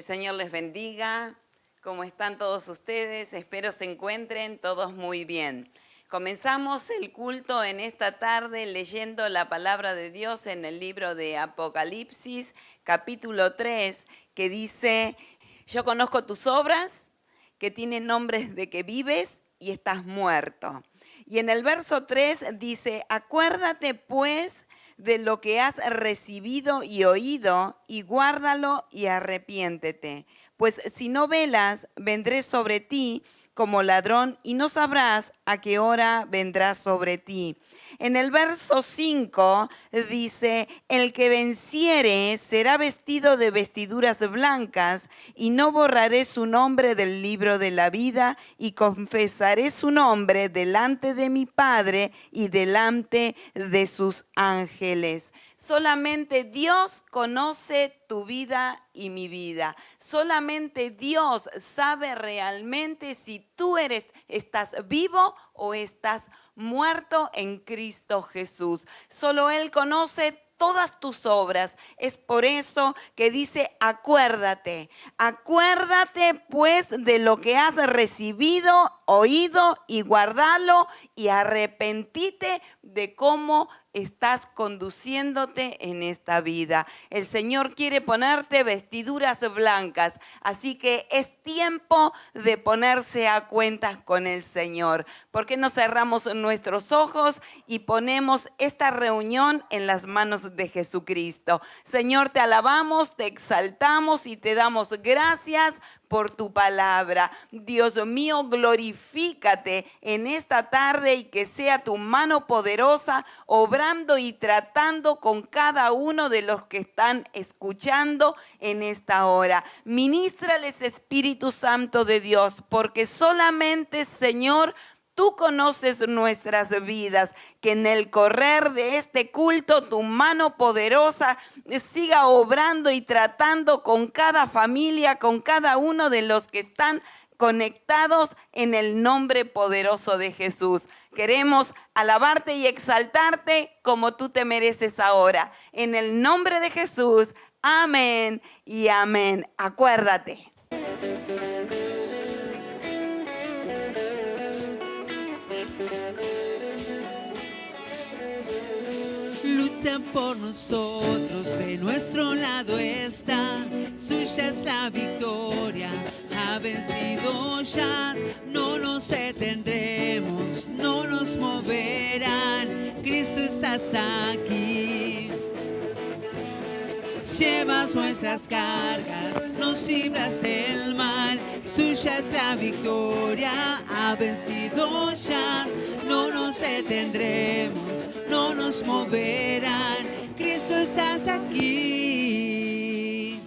El Señor les bendiga. ¿Cómo están todos ustedes? Espero se encuentren todos muy bien. Comenzamos el culto en esta tarde leyendo la palabra de Dios en el libro de Apocalipsis, capítulo 3, que dice: yo conozco tus obras, que tienen nombres de que vives y estás muerto. Y en el verso 3 dice: acuérdate pues de lo que has recibido y oído, y guárdalo y arrepiéntete. Pues si no velas, vendré sobre ti como ladrón y no sabrás a qué hora vendrá sobre ti. En el verso 5 dice: el que venciere será vestido de vestiduras blancas, y no borraré su nombre del libro de la vida, y confesaré su nombre delante de mi Padre y delante de sus ángeles. Solamente Dios conoce tu vida y mi vida. Solamente Dios sabe realmente si tú estás vivo o estás muerto en Cristo Jesús. Solo Él conoce todas tus obras. Es por eso que dice: acuérdate. Acuérdate pues de lo que has recibido, oído, y guardalo, y arrepentite de cómo estás conduciéndote en esta vida. El Señor quiere ponerte vestiduras blancas, así que es tiempo de ponerse a cuentas con el Señor. ¿Por qué no cerramos nuestros ojos y ponemos esta reunión en las manos de Jesucristo? Señor, te alabamos, te exaltamos y te damos gracias por tu palabra. Dios mío, glorifícate en esta tarde y que sea tu mano poderosa obrando y tratando con cada uno de los que están escuchando en esta hora. Ministrales, Espíritu Santo de Dios, porque solamente, Señor, tú conoces nuestras vidas. Que en el correr de este culto tu mano poderosa siga obrando y tratando con cada familia, con cada uno de los que están conectados en el nombre poderoso de Jesús. Queremos alabarte y exaltarte como tú te mereces ahora. En el nombre de Jesús, amén y amén. Acuérdate. Lucha por nosotros, de nuestro lado está, suya es la victoria, ha vencido ya, no nos detendremos, no nos moverán, Cristo estás aquí. Llevas nuestras cargas, nos libras del mal, suya es la victoria, ha vencido ya, no nos detendremos, no nos moverán, Cristo estás aquí.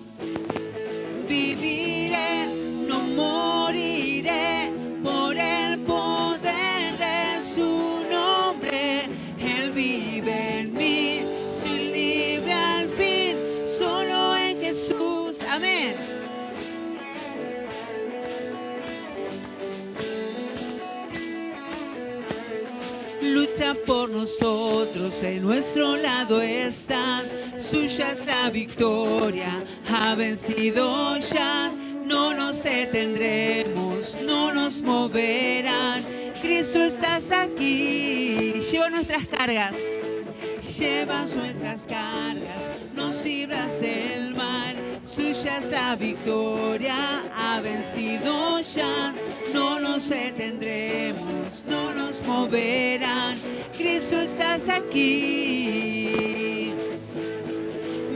Viviré, no moriré, por el poder de su nombre, Él vive en mí, soy libre al fin, solo en Jesús, amén. Lucha por nosotros, de nuestro lado están, suya es la victoria, ha vencido ya, no nos detendremos, no nos moverán, Cristo estás aquí. Lleva nuestras cargas, llevas nuestras cargas, nos libras del mal, suya es la victoria, ha vencido ya, no nos detendremos, no nos moverán, Cristo estás aquí.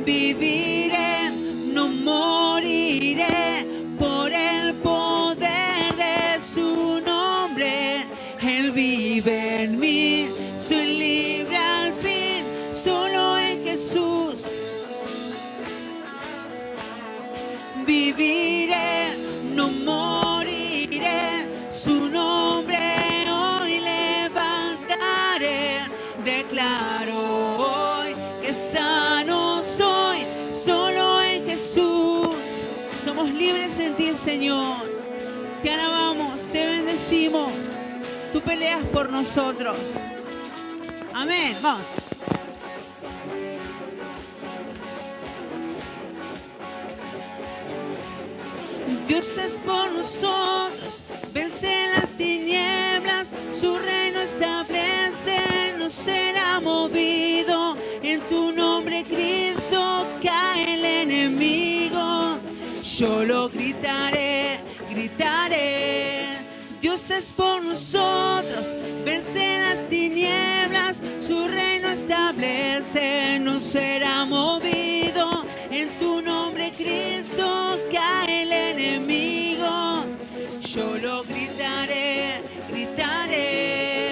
Viviré, no moriré, por el poder de su nombre, Él vive en mí, soy libre al fin, solo en Jesús. Viviré, no moriré, su nombre hoy levantaré, declaro hoy que sano soy, solo en Jesús. Somos libres en ti, Señor. Te alabamos, te bendecimos. Tú peleas por nosotros. Amén. Vamos. Dios es por nosotros, vence las tinieblas, su reino establece, no será movido. En tu nombre, Cristo, cae el enemigo. Yo lo gritaré, gritaré. Dios es por nosotros, vence las tinieblas, su reino establece, no será movido. En tu nombre, Cristo, cae el enemigo. Yo lo gritaré, gritaré.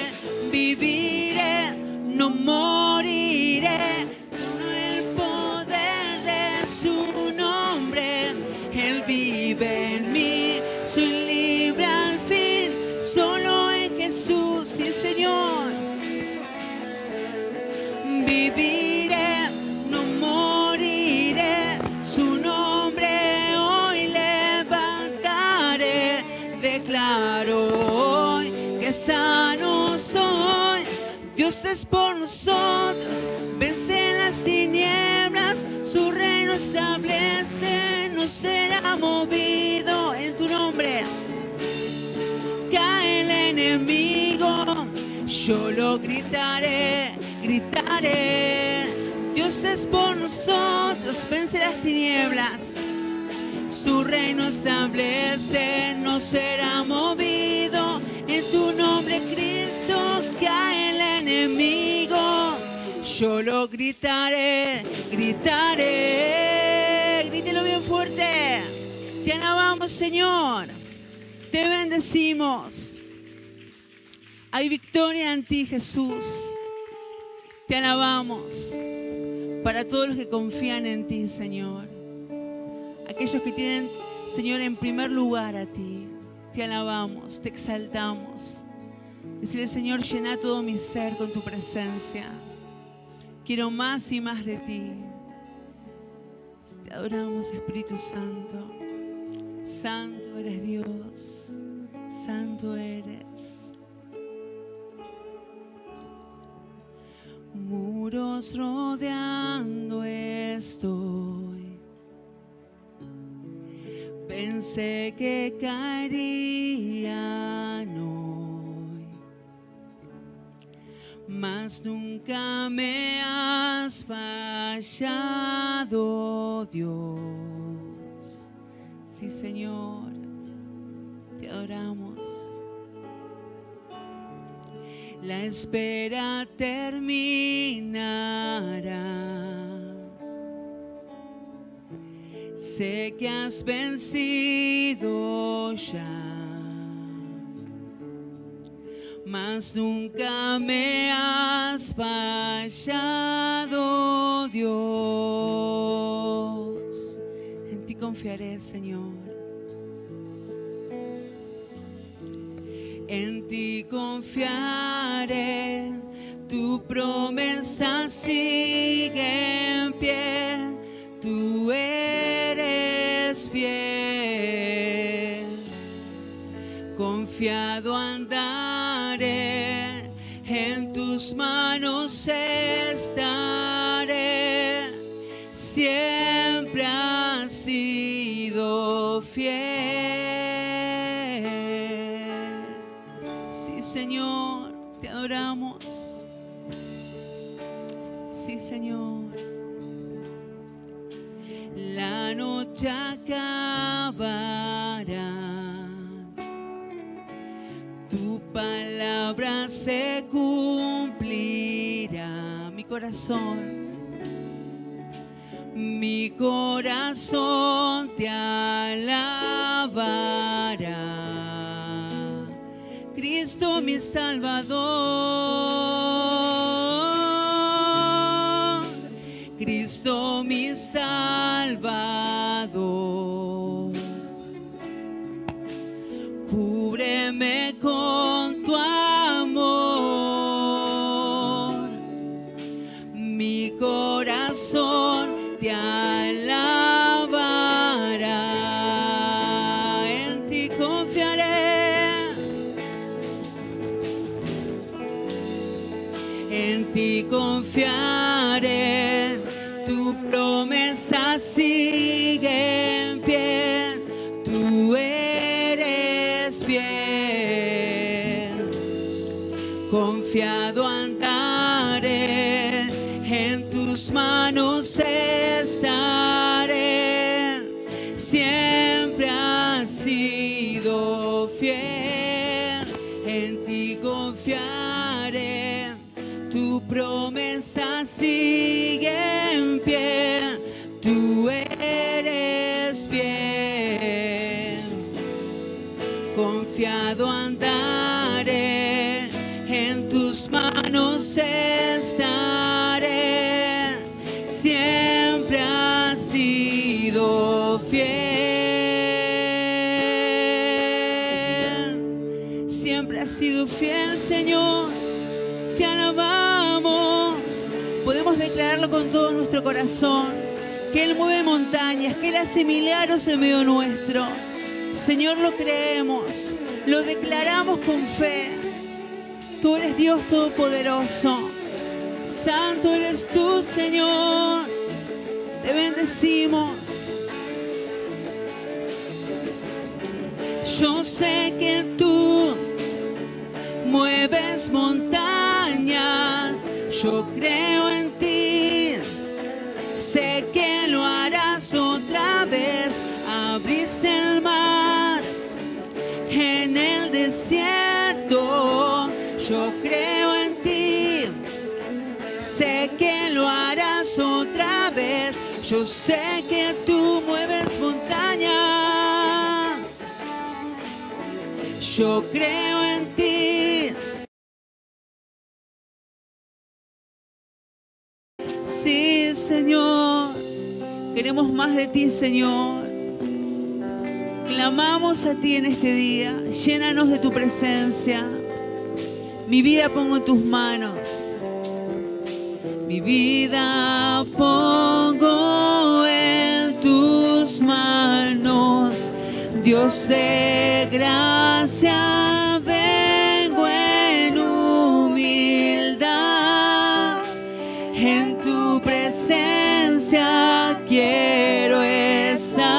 Viviré, no moriré, con el poder de su nombre. Él vive en mí, soy libre al fin, solo en Jesús, sí Señor. Viviré, no moriré, su nombre hoy levantaré. Declaro hoy que sano soy. Dios es por nosotros, vence las tinieblas, su reino establece, no será movido. En tu nombre cae el enemigo. Yo lo gritaré, gritaré. Dios es por nosotros, vence las tinieblas, su reino establece, no será movido. En tu nombre, Cristo, cae el enemigo. Yo lo gritaré, gritaré. Grítelo bien fuerte. Te alabamos, Señor. Te bendecimos. Hay victoria en ti, Jesús. Te alabamos. Para todos los que confían en ti, Señor. Aquellos que tienen, Señor, en primer lugar a ti. Te alabamos, te exaltamos. Decirle, Señor, llena todo mi ser con tu presencia. Quiero más y más de ti. Te adoramos, Espíritu Santo. Santo eres Dios. Santo eres. Muros rodeando estoy. Pensé que caerían hoy, mas nunca me has fallado, Dios. Sí, Señor, te adoramos. La espera terminará. Sé que has vencido ya, mas nunca me has fallado, Dios. En ti confiaré, Señor. En ti confiaré, tu promesa sigue en pie. Tú eres fiel, confiado andaré, en tus manos estaré, siempre has sido fiel. Sí, Señor, te adoramos. Sí, Señor. La noche acabará, tu palabra se cumplirá. Mi corazón te alabará. Cristo mi Salvador, Cristo mi Salvador, cúbreme con tu amor, mi corazón te alabará, en ti confiaré, en ti confiaré. Tu promesa sigue en pie, tú tus manos estaré. Siempre has sido fiel, en ti confiaré. Tu promesa sigue en pie, tú eres fiel. Confiado andaré, en tus manos estaré. Siempre has sido fiel. Siempre has sido fiel, Señor. Te alabamos. Podemos declararlo con todo nuestro corazón, que Él mueve montañas, que Él hace milagros en medio nuestro. Señor, lo creemos, lo declaramos con fe. Tú eres Dios Todopoderoso. Santo eres tú, Señor. Te bendecimos. Yo sé que tú mueves montañas. Yo creo en ti. Sé que lo harás otra vez. Abriste el mar en el desierto. Yo creo en ti. Sé que lo harás otra vez. Yo sé que tú mueves montañas. Yo creo en ti. Sí, Señor. Queremos más de ti, Señor. Clamamos a ti en este día. Llénanos de tu presencia. Mi vida pongo en tus manos. Mi vida pongo en tus manos. Dios de gracia, vengo en humildad. En tu presencia quiero estar.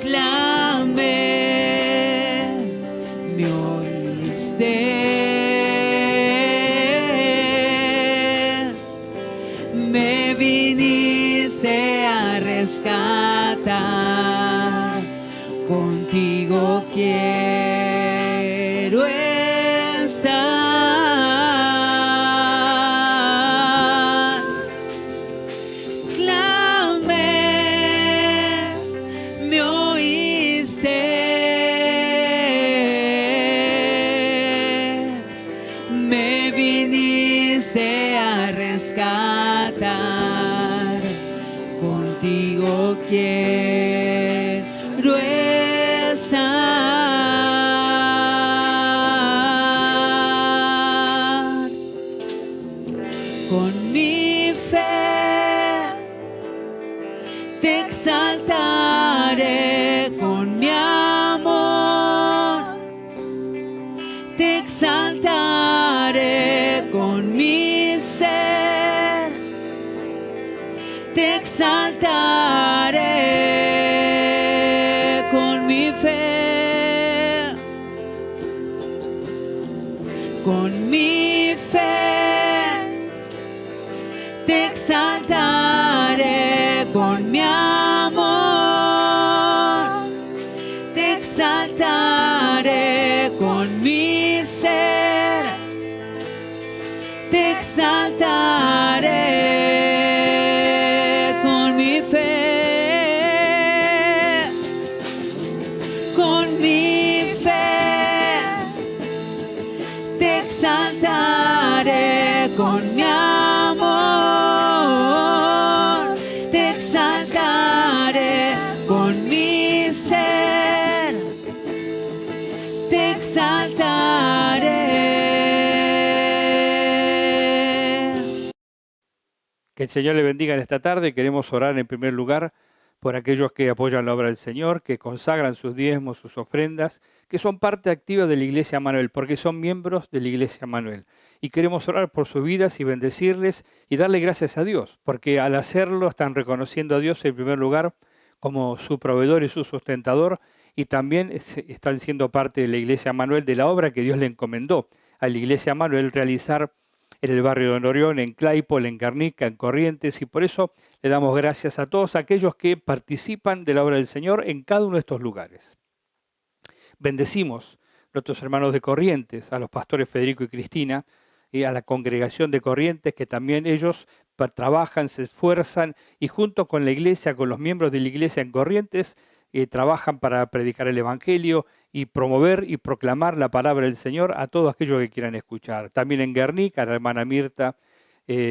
Clamé, me oíste. Me viniste a rescatar. Contigo quiero estar. Clamé, me oíste. Me viniste a rescatar. Contigo quiero estar. Con mi fe te exaltaré, con mi amor te exaltaré, con mi ser te exaltaré, con mi fe, con mi fe te exaltaré, con mi amor te exaltaré, con mi ser te exaltaré, con mi fe, con mi fe te exaltaré, con mi amor te exaltaré, con mi ser te exaltaré. Que el Señor le bendiga en esta tarde. Queremos orar en primer lugar por aquellos que apoyan la obra del Señor, que consagran sus diezmos, sus ofrendas, que son parte activa de la Iglesia Manuel, porque son miembros de la Iglesia Manuel. Y queremos orar por sus vidas y bendecirles y darle gracias a Dios, porque al hacerlo están reconociendo a Dios en primer lugar como su proveedor y su sustentador, y también están siendo parte de la Iglesia Manuel, de la obra que Dios le encomendó a la Iglesia Manuel realizar en el barrio de Norión, en Claypole, en Guernica, en Corrientes, y por eso le damos gracias a todos aquellos que participan de la obra del Señor en cada uno de estos lugares. Bendecimos a nuestros hermanos de Corrientes, a los pastores Federico y Cristina, y a la congregación de Corrientes, que también ellos trabajan, se esfuerzan, y junto con la iglesia, con los miembros de la iglesia en Corrientes, trabajan para predicar el Evangelio y promover y proclamar la palabra del Señor a todos aquellos que quieran escuchar. También en Guernica, la hermana Mirta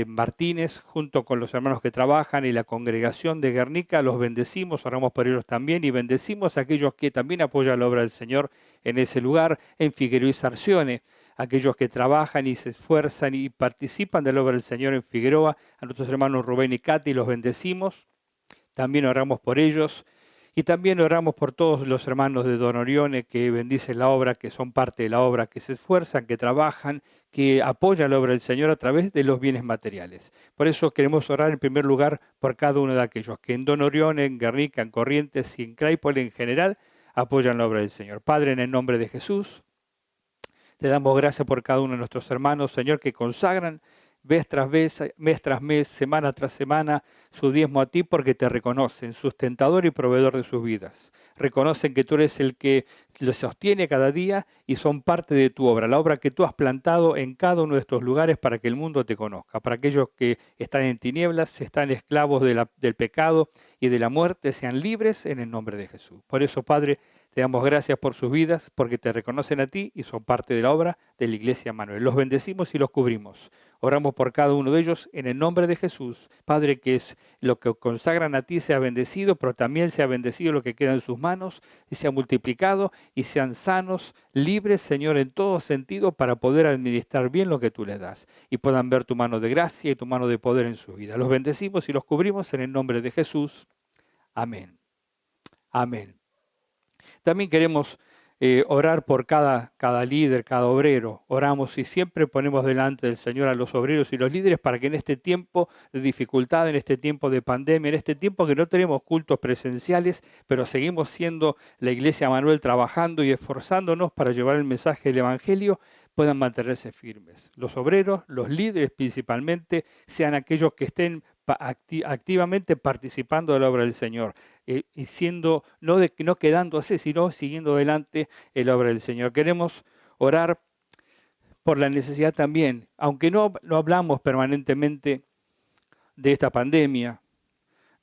Martínez, junto con los hermanos que trabajan y la congregación de Guernica, los bendecimos, oramos por ellos también y bendecimos a aquellos que también apoyan la obra del Señor en ese lugar, en Figueroa y Sarcione, aquellos que trabajan y se esfuerzan y participan de la obra del Señor en Figueroa, a nuestros hermanos Rubén y Katy, los bendecimos, también oramos por ellos. Y también oramos por todos los hermanos de Don Orione que bendicen la obra, que son parte de la obra, que se esfuerzan, que trabajan, que apoyan la obra del Señor a través de los bienes materiales. Por eso queremos orar en primer lugar por cada uno de aquellos que en Don Orione, en Guernica, en Corrientes y en Claypole en general apoyan la obra del Señor. Padre, en el nombre de Jesús, te damos gracias por cada uno de nuestros hermanos, Señor, que consagran vez tras vez, mes tras mes, semana tras semana, su diezmo a ti porque te reconocen, sustentador y proveedor de sus vidas. Reconocen que tú eres el que los sostiene cada día y son parte de tu obra, la obra que tú has plantado en cada uno de estos lugares para que el mundo te conozca. Para aquellos que están en tinieblas, están esclavos del pecado y de la muerte, sean libres en el nombre de Jesús. Por eso, Padre, te damos gracias por sus vidas, porque te reconocen a ti y son parte de la obra de la Iglesia Manuel. Los bendecimos y los cubrimos. Oramos por cada uno de ellos en el nombre de Jesús. Padre, que es lo que consagran a ti sea bendecido, pero también sea bendecido lo que queda en sus manos y sea multiplicado y sean sanos, libres, Señor, en todo sentido para poder administrar bien lo que tú les das y puedan ver tu mano de gracia y tu mano de poder en su vida. Los bendecimos y los cubrimos en el nombre de Jesús. Amén. Amén. También queremos orar por cada líder, cada obrero. Oramos y siempre ponemos delante del Señor a los obreros y los líderes para que en este tiempo de dificultad, en este tiempo de pandemia, en este tiempo que no tenemos cultos presenciales, pero seguimos siendo la Iglesia Manuel trabajando y esforzándonos para llevar el mensaje del Evangelio, puedan mantenerse firmes. Los obreros, los líderes principalmente, sean aquellos que estén activamente participando de la obra del Señor y siendo, no quedándose, sino siguiendo adelante la obra del Señor. Queremos orar por la necesidad también, aunque no hablamos permanentemente de esta pandemia,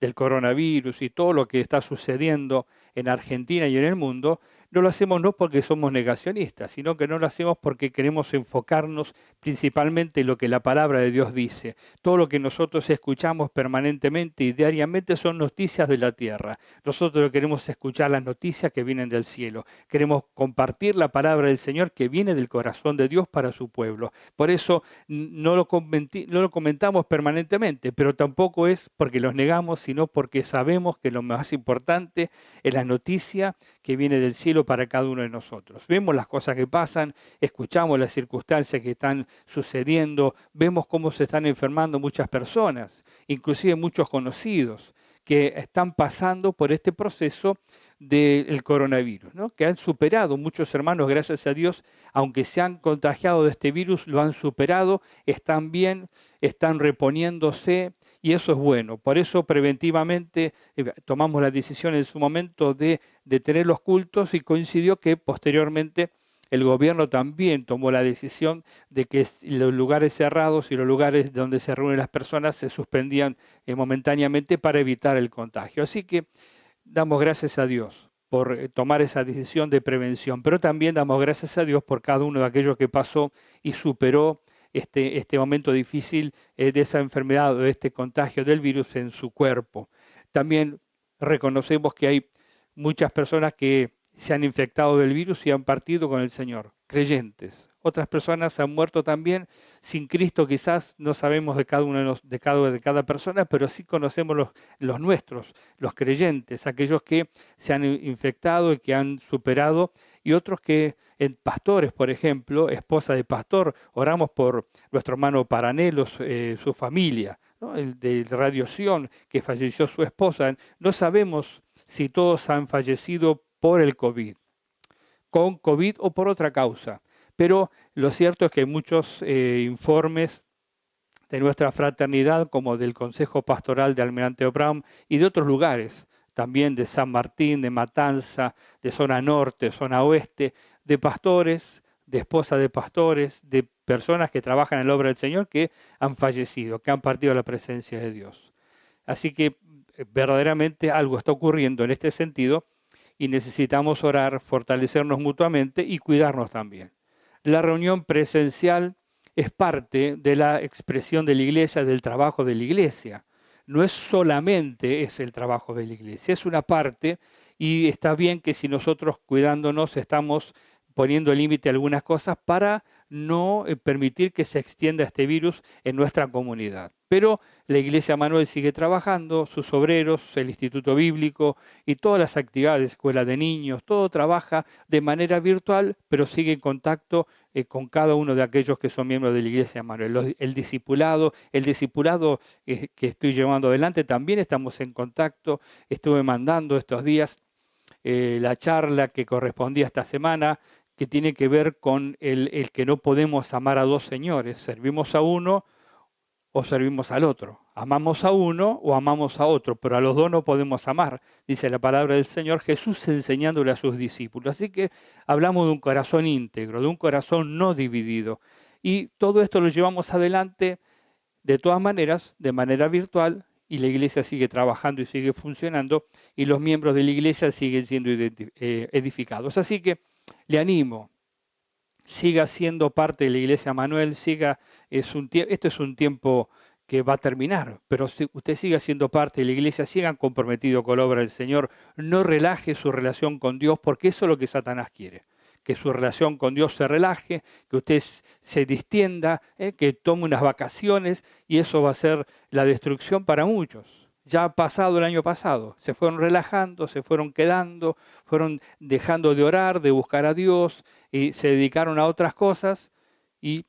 del coronavirus y todo lo que está sucediendo en Argentina y en el mundo, no lo hacemos no porque somos negacionistas, sino que no lo hacemos porque queremos enfocarnos principalmente en lo que la palabra de Dios dice. Todo lo que nosotros escuchamos permanentemente y diariamente son noticias de la tierra. Nosotros queremos escuchar las noticias que vienen del cielo. Queremos compartir la palabra del Señor que viene del corazón de Dios para su pueblo. Por eso no lo comentamos permanentemente, pero tampoco es porque los negamos, sino porque sabemos que lo más importante es la noticia que viene del cielo para cada uno de nosotros. Vemos las cosas que pasan, escuchamos las circunstancias que están sucediendo, vemos cómo se están enfermando muchas personas, inclusive muchos conocidos que están pasando por este proceso del coronavirus, ¿no? Que han superado, muchos hermanos, gracias a Dios, aunque se han contagiado de este virus, lo han superado, están bien, están reponiéndose, y eso es bueno. Por eso preventivamente tomamos la decisión en su momento de tener los cultos y coincidió que posteriormente el gobierno también tomó la decisión de que los lugares cerrados y los lugares donde se reúnen las personas se suspendían momentáneamente para evitar el contagio. Así que damos gracias a Dios por tomar esa decisión de prevención, pero también damos gracias a Dios por cada uno de aquellos que pasó y superó este momento difícil de esa enfermedad o de este contagio del virus en su cuerpo. También reconocemos que hay muchas personas que se han infectado del virus y han partido con el Señor, creyentes. Otras personas han muerto también sin Cristo, quizás no sabemos de cada persona, pero sí conocemos los nuestros, los creyentes, aquellos que se han infectado y que han superado, y otros que, pastores, por ejemplo, esposa de pastor, oramos por nuestro hermano Paranelo, su familia, ¿no? El de Radio Sion, que falleció su esposa. No sabemos si todos han fallecido por el COVID, con COVID o por otra causa, Pero lo cierto es que hay muchos informes de nuestra fraternidad, como del Consejo Pastoral de Almirante Brown y de otros lugares, también de San Martín, de Matanza, de zona norte, zona oeste, de pastores, de esposas de pastores, de personas que trabajan en la obra del Señor que han fallecido, que han partido a la presencia de Dios. Así que verdaderamente algo está ocurriendo en este sentido y necesitamos orar, fortalecernos mutuamente y cuidarnos también. La reunión presencial es parte de la expresión de la iglesia, del trabajo de la iglesia. No es solamente el trabajo de la iglesia, es una parte, y está bien que si nosotros cuidándonos estamos poniendo límite a algunas cosas para no permitir que se extienda este virus en nuestra comunidad. Pero la Iglesia Manuel sigue trabajando, sus obreros, el Instituto Bíblico y todas las actividades, escuela de niños, todo trabaja de manera virtual, pero sigue en contacto con cada uno de aquellos que son miembros de la Iglesia Manuel. El discipulado que estoy llevando adelante, también estamos en contacto. Estuve mandando estos días la charla que correspondía esta semana, que tiene que ver con el que no podemos amar a dos señores. Servimos a uno o servimos al otro. Amamos a uno o amamos a otro, pero a los dos no podemos amar, dice la palabra del Señor, Jesús enseñándole a sus discípulos. Así que hablamos de un corazón íntegro, de un corazón no dividido. Y todo esto lo llevamos adelante de todas maneras, de manera virtual, y la iglesia sigue trabajando y sigue funcionando, y los miembros de la iglesia siguen siendo edificados. Así que le animo, siga siendo parte de la Iglesia Manuel, esto es un tiempo que va a terminar, pero si usted siga siendo parte de la iglesia, sigan comprometido con la obra del Señor, no relaje su relación con Dios, porque eso es lo que Satanás quiere, que su relación con Dios se relaje, que usted se distienda, que tome unas vacaciones, y eso va a ser la destrucción para muchos. Ya ha pasado el año pasado, se fueron relajando, se fueron quedando, fueron dejando de orar, de buscar a Dios, y se dedicaron a otras cosas, y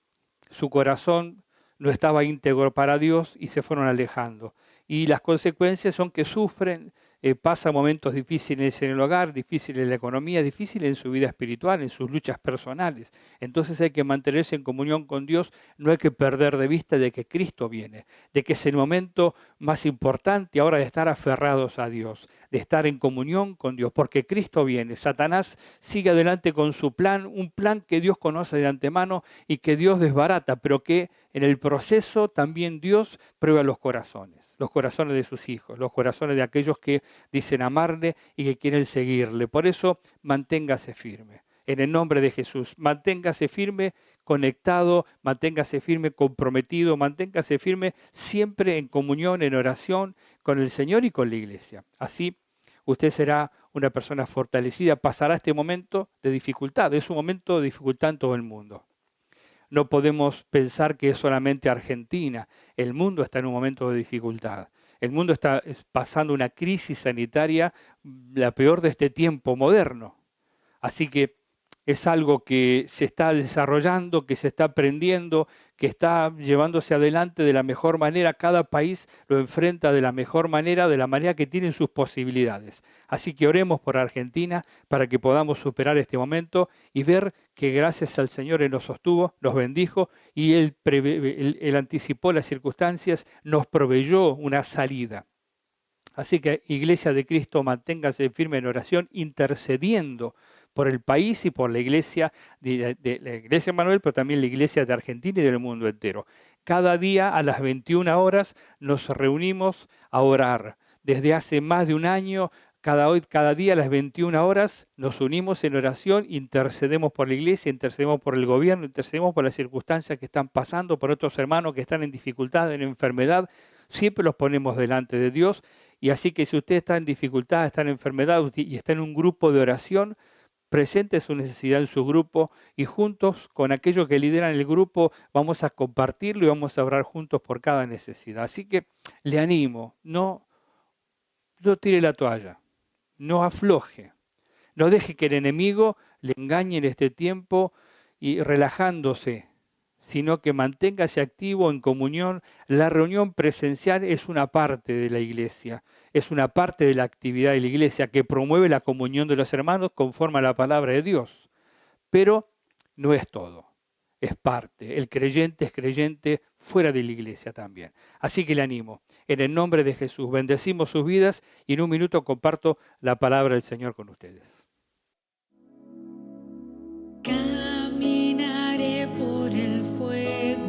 su corazón no estaba íntegro para Dios y se fueron alejando. Y las consecuencias son que sufren, pasan momentos difíciles en el hogar, difíciles en la economía, difíciles en su vida espiritual, en sus luchas personales. Entonces hay que mantenerse en comunión con Dios, no hay que perder de vista de que Cristo viene, de que es el momento más importante ahora de estar aferrados a Dios, de estar en comunión con Dios, porque Cristo viene. Satanás sigue adelante con su plan, un plan que Dios conoce de antemano y que Dios desbarata, pero que en el proceso también Dios prueba los corazones de sus hijos, los corazones de aquellos que dicen amarle y que quieren seguirle. Por eso, manténgase firme. En el nombre de Jesús, manténgase firme, conectado, manténgase firme, comprometido, manténgase firme, siempre en comunión, en oración con el Señor y con la iglesia. Así, usted será una persona fortalecida, pasará este momento de dificultad. Es un momento de dificultad en todo el mundo. No podemos pensar que es solamente Argentina. El mundo está en un momento de dificultad. El mundo está pasando una crisis sanitaria, la peor de este tiempo moderno. Así que es algo que se está desarrollando, que se está aprendiendo, que está llevándose adelante de la mejor manera. Cada país lo enfrenta de la mejor manera, de la manera que tienen sus posibilidades. Así que oremos por Argentina para que podamos superar este momento y ver que gracias al Señor Él nos sostuvo, nos bendijo y Él anticipó las circunstancias, nos proveyó una salida. Así que, Iglesia de Cristo, manténgase firme en oración, intercediendo por el país y por la iglesia, de la Iglesia Manuel, pero también la iglesia de Argentina y del mundo entero. Cada día a las 21 horas nos reunimos a orar. Desde hace más de un año, cada día a las 21 horas nos unimos en oración, intercedemos por la iglesia, intercedemos por el gobierno, intercedemos por las circunstancias que están pasando, por otros hermanos que están en dificultad, en enfermedad. Siempre los ponemos delante de Dios. Y así que si usted está en dificultad, está en enfermedad y está en un grupo de oración, presente su necesidad en su grupo y juntos con aquellos que lideran el grupo vamos a compartirlo y vamos a orar juntos por cada necesidad. Así que le animo, no tire la toalla, no afloje, no deje que el enemigo le engañe en este tiempo y relajándose, sino que manténgase activo en comunión. La reunión presencial es una parte de la iglesia, es una parte de la actividad de la iglesia que promueve la comunión de los hermanos conforme a la palabra de Dios. Pero no es todo, es parte. El creyente es creyente fuera de la iglesia también. Así que le animo. En el nombre de Jesús, bendecimos sus vidas y en un minuto comparto la palabra del Señor con ustedes. Caminaré por el fuego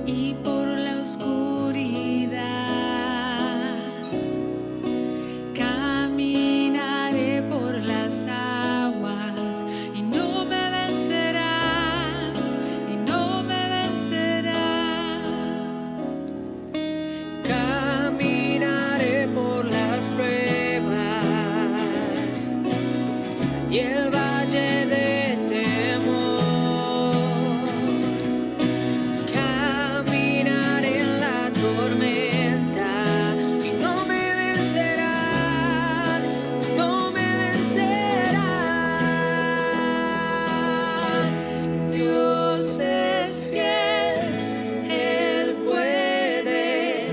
y por la oscuridad. Caminaré por las aguas y no me vencerá, y no me vencerá. Caminaré por las pruebas y el valle de temor. Caminaré en la tormenta y no me vencerán, no me vencerán. Dios es fiel, Él puede,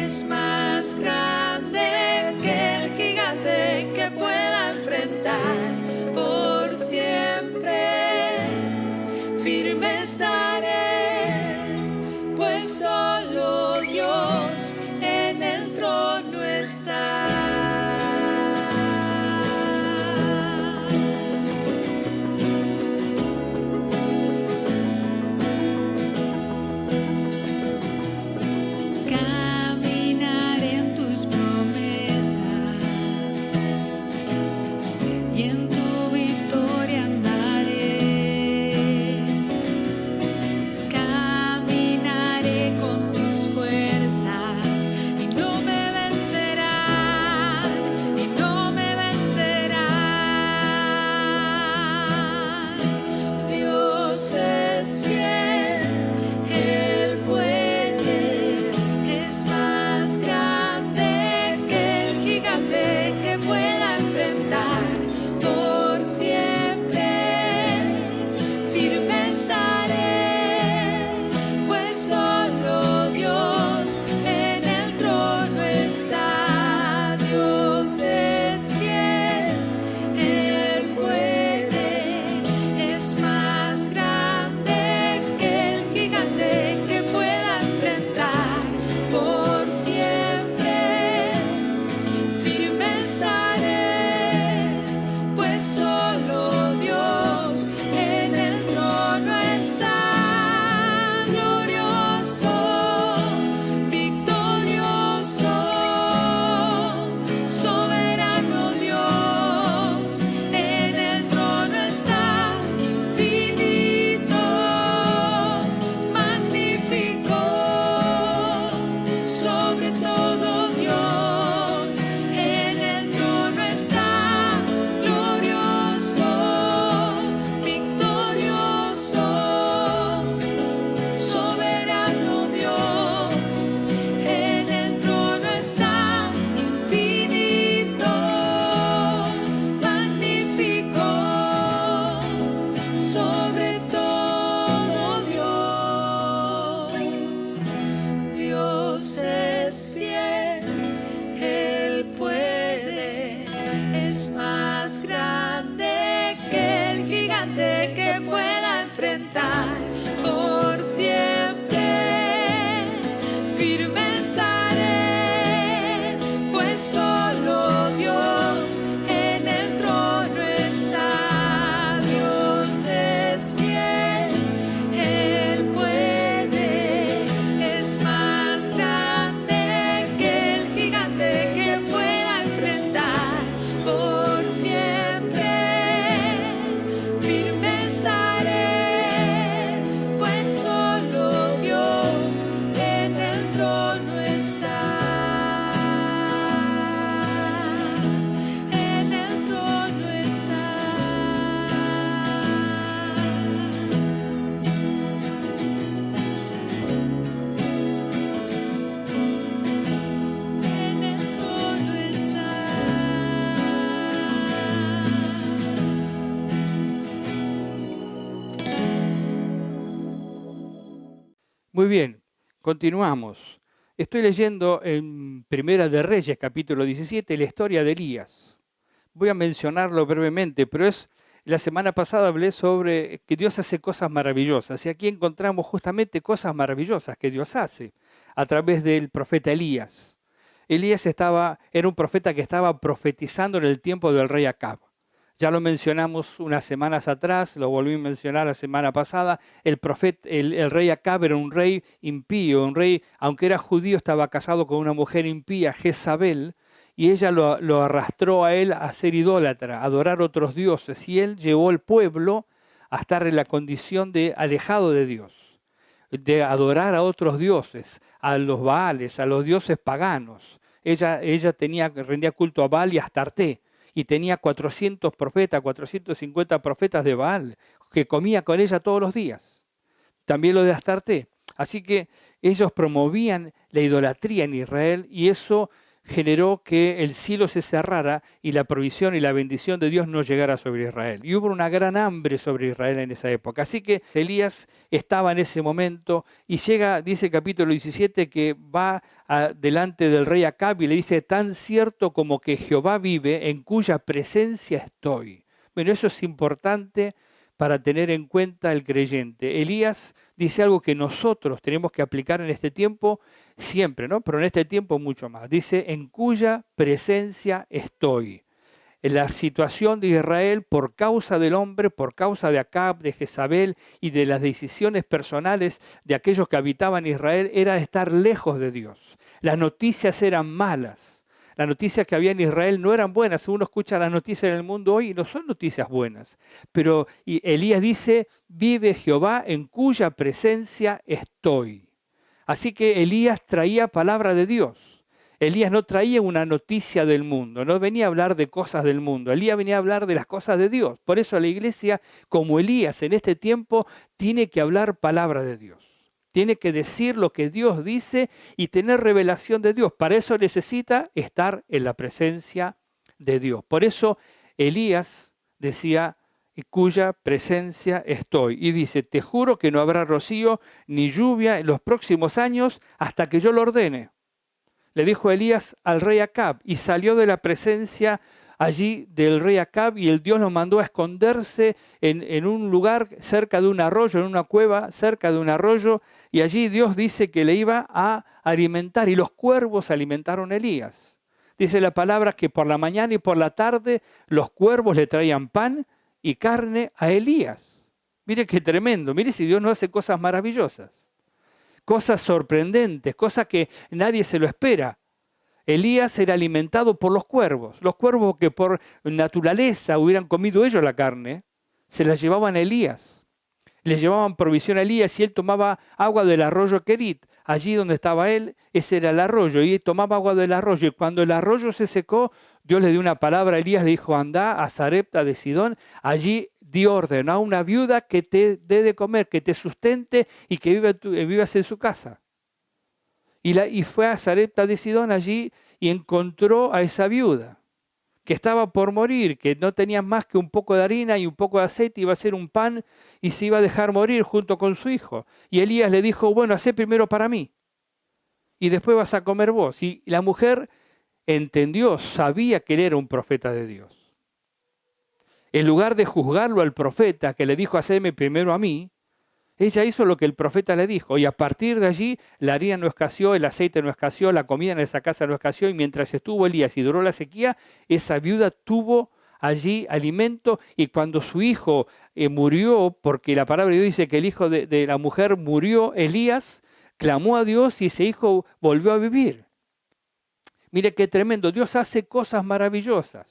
es más grande que el gigante que pueda enfrentar. Por siempre firme estaré, pues solo Dios en el trono está. Caminaré en tus promesas y en tu victoria andaré. Caminaré con tus fuerzas y no me vencerán, y no me vencerán. Dios es fiel, Él puede, es más grande que el gigante que pueda enfrentar. Por siempre firme estaré, pues solo Dios en el trono está. Dios es fiel, Él puede, es más grande que el gigante que pueda enfrentar. Por siempre firme estaré, pues solo Dios en el trono está. Glorioso, victorioso, soberano Dios, en el trono estás, infinito, magnífico, sobre todo Dios, en el trono estás, glorioso, victorioso, soberano Dios, en el trono estás, infinito, magnífico, sobre todo Dios. Dios es fiel, Él puede, es más grande que el gigante que pueda enfrentar. Por siempre firme estaré, pues solo Dios en el trono está. Dios es fiel, Él puede, es más grande que el gigante que pueda enfrentar. Por siempre firme estaré, pues solo Dios en el trono está. En el trono está. En el trono está. Muy bien, continuamos. Estoy leyendo en Primera de Reyes, capítulo 17, la historia de Elías. Voy a mencionarlo brevemente, pero es La semana pasada hablé sobre que Dios hace cosas maravillosas y aquí encontramos justamente cosas maravillosas que Dios hace a través del profeta Elías. Elías era un profeta que estaba profetizando en el tiempo del rey Acab. Ya lo mencionamos unas semanas atrás, lo volví a mencionar la semana pasada. El rey Acab era un rey impío, un rey, aunque era judío, estaba casado con una mujer impía, Jezabel, y ella lo arrastró a él a ser idólatra, a adorar otros dioses. Y él llevó al pueblo a estar en la condición de alejado de Dios, de adorar a otros dioses, a los Baales, a los dioses paganos. Ella rendía culto a Baal y a Astarté, y tenía 400 profetas, 450 profetas de Baal, que comía con ella todos los días. También lo de Astarté. Así que ellos promovían la idolatría en Israel y eso generó que el cielo se cerrara y la provisión y la bendición de Dios no llegara sobre Israel. Y hubo una gran hambre sobre Israel en esa época. Así que Elías estaba en ese momento y llega, dice el capítulo 17, que va delante del rey Acab y le dice, tan cierto como que Jehová vive, en cuya presencia estoy. Bueno, eso es importante para tener en cuenta el creyente. Elías dice algo que nosotros tenemos que aplicar en este tiempo siempre, ¿no? Pero en este tiempo mucho más. Dice, en cuya presencia estoy. En la situación de Israel, por causa del hombre, por causa de Acab, de Jezabel y de las decisiones personales de aquellos que habitaban Israel, era estar lejos de Dios. Las noticias eran malas. Las noticias que había en Israel no eran buenas. Uno escucha las noticias en el mundo hoy y no son noticias buenas. Pero Elías dice, vive Jehová en cuya presencia estoy. Así que Elías traía palabra de Dios. Elías no traía una noticia del mundo, no venía a hablar de cosas del mundo. Elías venía a hablar de las cosas de Dios. Por eso la iglesia, como Elías en este tiempo, tiene que hablar palabra de Dios. Tiene que decir lo que Dios dice y tener revelación de Dios. Para eso necesita estar en la presencia de Dios. Por eso Elías decía, en cuya presencia estoy. Y dice, te juro que no habrá rocío ni lluvia en los próximos años hasta que yo lo ordene. Le dijo Elías al rey Acab y salió de la presencia allí del rey Acab y el Dios lo mandó a esconderse en un lugar cerca de un arroyo, en una cueva cerca de un arroyo, y allí Dios dice que le iba a alimentar y los cuervos alimentaron a Elías. Dice la palabra que por la mañana y por la tarde los cuervos le traían pan y carne a Elías. Mire qué tremendo, mire si Dios no hace cosas maravillosas, cosas sorprendentes, cosas que nadie se lo espera. Elías era alimentado por los cuervos que por naturaleza hubieran comido ellos la carne, se la llevaban a Elías. Le llevaban provisión a Elías y él tomaba agua del arroyo Kerit. Allí donde estaba él, ese era el arroyo, y él tomaba agua del arroyo. Y cuando el arroyo se secó, Dios le dio una palabra a Elías, le dijo, anda a Sarepta de Sidón, allí dio orden a una viuda que te dé de comer, que te sustente y que vivas en su casa. Y fue a Sarepta de Sidón allí y encontró a esa viuda que estaba por morir, que no tenía más que un poco de harina y un poco de aceite, iba a hacer un pan y se iba a dejar morir junto con su hijo. Y Elías le dijo, bueno, hacé primero para mí y después vas a comer vos. Y la mujer entendió, sabía que él era un profeta de Dios. En lugar de juzgarlo al profeta que le dijo, haceme primero a mí, ella hizo lo que el profeta le dijo y a partir de allí la harina no escaseó, el aceite no escaseó, la comida en esa casa no escaseó y mientras estuvo Elías y duró la sequía, esa viuda tuvo allí alimento y cuando su hijo murió, porque la palabra de Dios dice que el hijo de la mujer murió, Elías clamó a Dios y ese hijo volvió a vivir. Mire qué tremendo, Dios hace cosas maravillosas.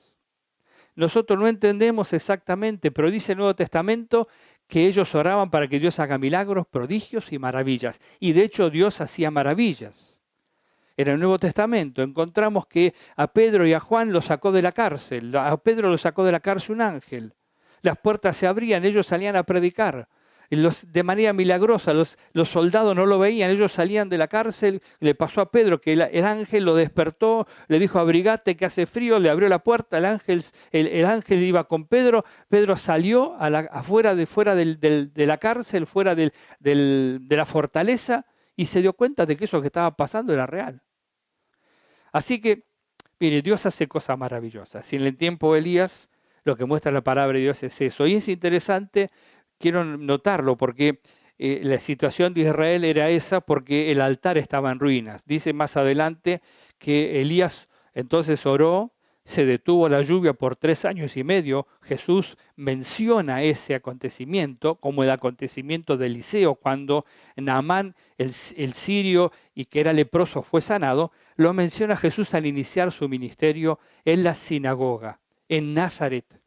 Nosotros no entendemos exactamente, pero dice el Nuevo Testamento que ellos oraban para que Dios haga milagros, prodigios y maravillas. Y de hecho Dios hacía maravillas. En el Nuevo Testamento encontramos que a Pedro y a Juan los sacó de la cárcel. A Pedro lo sacó de la cárcel un ángel. Las puertas se abrían, ellos salían a predicar. De manera milagrosa, los soldados no lo veían, ellos salían de la cárcel, le pasó a Pedro que el ángel lo despertó, le dijo abrigate que hace frío, le abrió la puerta, el ángel iba con Pedro, Pedro salió fuera de la cárcel, fuera de la fortaleza y se dio cuenta de que eso que estaba pasando era real. Así que, mire, Dios hace cosas maravillosas. Y en el tiempo de Elías, lo que muestra la palabra de Dios es eso. Y es interesante, quiero notarlo, porque la situación de Israel era esa porque el altar estaba en ruinas. Dice más adelante que Elías entonces oró, se detuvo la lluvia por 3 años y medio. Jesús menciona ese acontecimiento como el acontecimiento de Eliseo, cuando Naamán, el sirio y que era leproso, fue sanado. Lo menciona Jesús al iniciar su ministerio en la sinagoga, en Nazaret.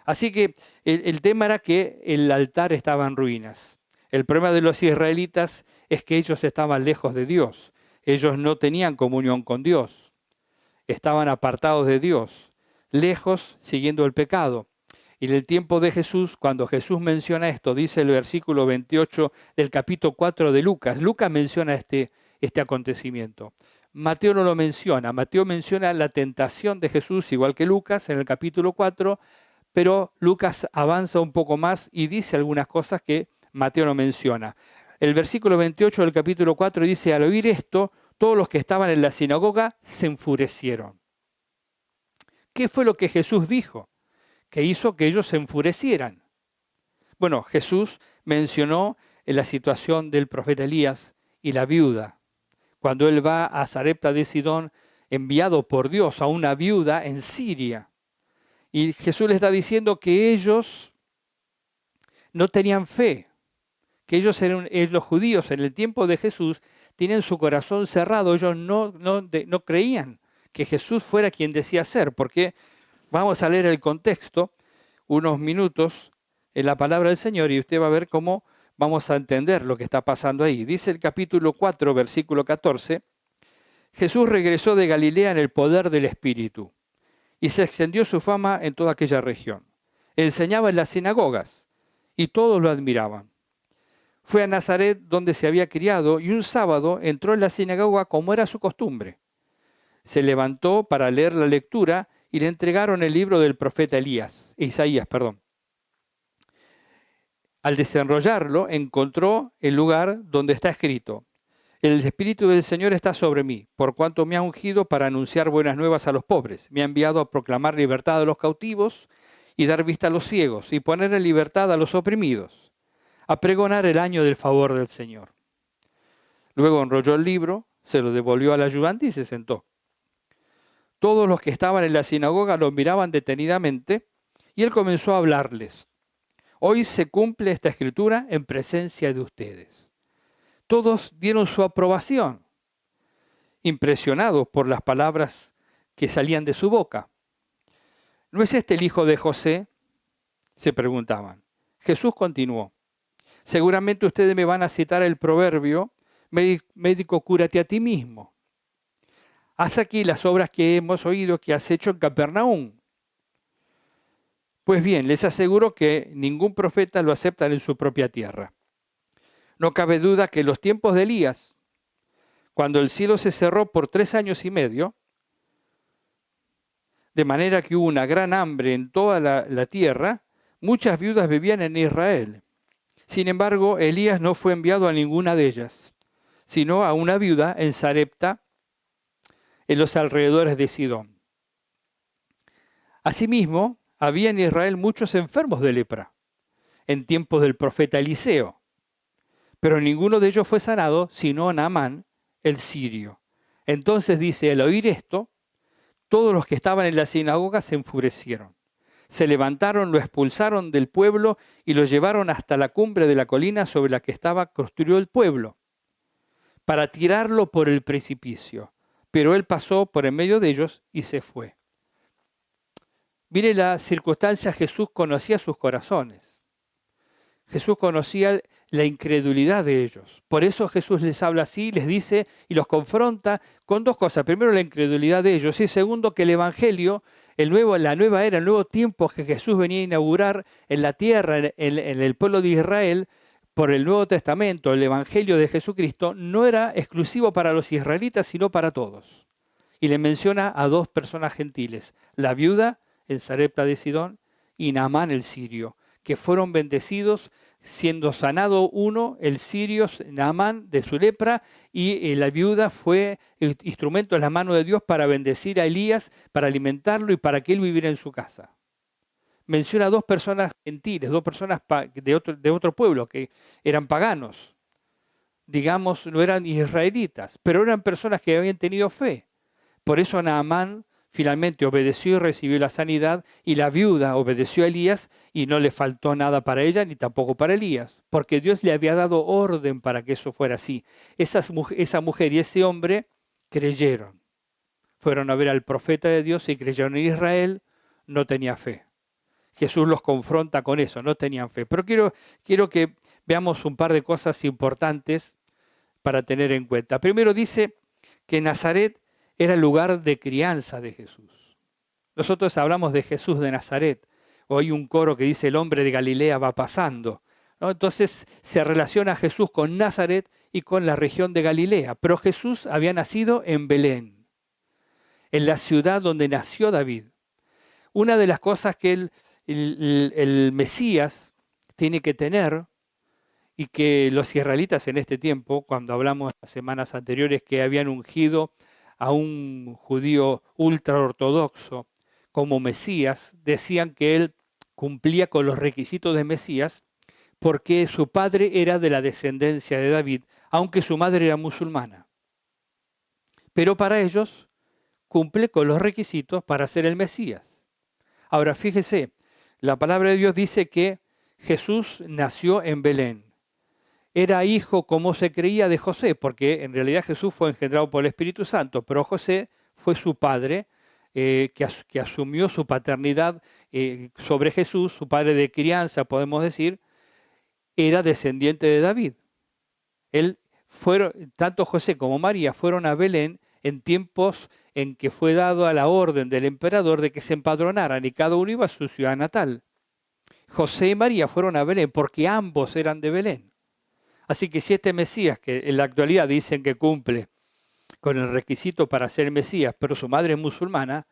Así que el tema era que el altar estaba en ruinas. El problema de los israelitas es que ellos estaban lejos de Dios. Ellos no tenían comunión con Dios. Estaban apartados de Dios, lejos, siguiendo el pecado. Y en el tiempo de Jesús, cuando Jesús menciona esto, dice el versículo 28 del capítulo 4 de Lucas. Lucas menciona este acontecimiento. Mateo no lo menciona. Mateo menciona la tentación de Jesús, igual que Lucas, en el capítulo 4, pero Lucas avanza un poco más y dice algunas cosas que Mateo no menciona. El versículo 28 del capítulo 4 dice: al oír esto, todos los que estaban en la sinagoga se enfurecieron. ¿Qué fue lo que Jesús dijo que hizo que ellos se enfurecieran? Bueno, Jesús mencionó la situación del profeta Elías y la viuda. Cuando él va a Sarepta de Sidón, enviado por Dios a una viuda en Siria. Y Jesús les está diciendo que ellos no tenían fe, que ellos eran los judíos en el tiempo de Jesús, tienen su corazón cerrado. Ellos no creían que Jesús fuera quien decía ser, porque vamos a leer el contexto, unos minutos en la palabra del Señor, y usted va a ver cómo vamos a entender lo que está pasando ahí. Dice el capítulo 4, versículo 14, Jesús regresó de Galilea en el poder del Espíritu, y se extendió su fama en toda aquella región. Enseñaba en las sinagogas, y todos lo admiraban. Fue a Nazaret, donde se había criado, y un sábado entró en la sinagoga como era su costumbre. Se levantó para leer la lectura y le entregaron el libro del profeta Isaías. Al desenrollarlo, encontró el lugar donde está escrito: el Espíritu del Señor está sobre mí, por cuanto me ha ungido para anunciar buenas nuevas a los pobres. Me ha enviado a proclamar libertad a los cautivos y dar vista a los ciegos, y poner en libertad a los oprimidos, a pregonar el año del favor del Señor. Luego enrolló el libro, se lo devolvió al ayudante y se sentó. Todos los que estaban en la sinagoga lo miraban detenidamente, y él comenzó a hablarles. Hoy se cumple esta escritura en presencia de ustedes. Todos dieron su aprobación, impresionados por las palabras que salían de su boca. ¿No es este el hijo de José?, se preguntaban. Jesús continuó: seguramente ustedes me van a citar el proverbio: médico, cúrate a ti mismo. Haz aquí las obras que hemos oído que has hecho en Capernaum. Pues bien, les aseguro que ningún profeta lo aceptan en su propia tierra. No cabe duda que en los tiempos de Elías, cuando el cielo se cerró por 3 años y medio, de manera que hubo una gran hambre en toda la tierra, muchas viudas vivían en Israel. Sin embargo, Elías no fue enviado a ninguna de ellas, sino a una viuda en Sarepta, en los alrededores de Sidón. Asimismo, había en Israel muchos enfermos de lepra, en tiempos del profeta Eliseo, pero ninguno de ellos fue sanado, sino Naamán, el sirio. Entonces dice: al oír esto, todos los que estaban en la sinagoga se enfurecieron. Se levantaron, lo expulsaron del pueblo y lo llevaron hasta la cumbre de la colina sobre la que estaba construido el pueblo, para tirarlo por el precipicio. Pero él pasó por en medio de ellos y se fue. Mire la circunstancia, Jesús conocía sus corazones. Jesús conocía la incredulidad de ellos. Por eso Jesús les habla así, les dice y los confronta con 2 cosas. Primero, la incredulidad de ellos, y segundo, que el Evangelio, la nueva era, el nuevo tiempo que Jesús venía a inaugurar en la tierra, en el pueblo de Israel, por el Nuevo Testamento, el Evangelio de Jesucristo, no era exclusivo para los israelitas, sino para todos. Y le menciona a 2 personas gentiles: la viuda en Sarepta de Sidón y Naamán el sirio, que fueron bendecidos, siendo sanado uno, el sirio, Naamán, de su lepra, y la viuda fue el instrumento en la mano de Dios para bendecir a Elías, para alimentarlo y para que él viviera en su casa. menciona dos personas gentiles, dos personas de otro pueblo que eran paganos. Digamos, no eran israelitas, pero eran personas que habían tenido fe. Por eso Naamán finalmente obedeció y recibió la sanidad, y la viuda obedeció a Elías y no le faltó nada para ella ni tampoco para Elías, porque Dios le había dado orden para que eso fuera así. Esa mujer y ese hombre creyeron. Fueron a ver al profeta de Dios y creyeron. En Israel no tenía fe. Jesús los confronta con eso, no tenían fe. Pero quiero que veamos un par de cosas importantes para tener en cuenta. Primero dice que Nazaret era el lugar de crianza de Jesús. Nosotros hablamos de Jesús de Nazaret. O hay un coro que dice el hombre de Galilea va pasando, ¿no? Entonces se relaciona a Jesús con Nazaret y con la región de Galilea. Pero Jesús había nacido en Belén, en la ciudad donde nació David. Una de las cosas que el Mesías tiene que tener, y que los israelitas en este tiempo, cuando hablamos las semanas anteriores que habían ungido a un judío ultraortodoxo como Mesías, decían que él cumplía con los requisitos de Mesías porque su padre era de la descendencia de David, aunque su madre era musulmana. Pero para ellos cumple con los requisitos para ser el Mesías. Ahora fíjese, la palabra de Dios dice que Jesús nació en Belén. Era hijo, como se creía, de José, porque en realidad Jesús fue engendrado por el Espíritu Santo, pero José fue su padre, que asumió su paternidad sobre Jesús, su padre de crianza, podemos decir, era descendiente de David. Tanto José como María fueron a Belén en tiempos en que fue dado a la orden del emperador de que se empadronaran y cada uno iba a su ciudad natal. José y María fueron a Belén porque ambos eran de Belén. Así que si este Mesías, que en la actualidad dicen que cumple con el requisito para ser Mesías, pero su madre es musulmana,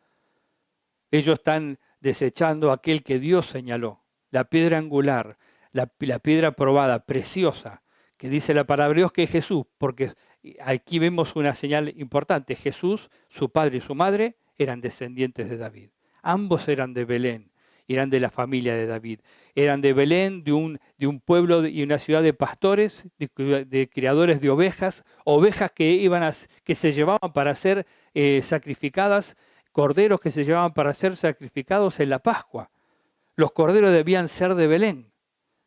ellos están desechando aquel que Dios señaló, la piedra angular, la piedra probada, preciosa, que dice la palabra de Dios que es Jesús, porque aquí vemos una señal importante. Jesús, su padre y su madre eran descendientes de David. Ambos eran de Belén. Eran de la familia de David. Eran de Belén, de un pueblo y una ciudad de pastores, de criadores de ovejas que se llevaban para ser sacrificadas, corderos que se llevaban para ser sacrificados en la Pascua. Los corderos debían ser de Belén.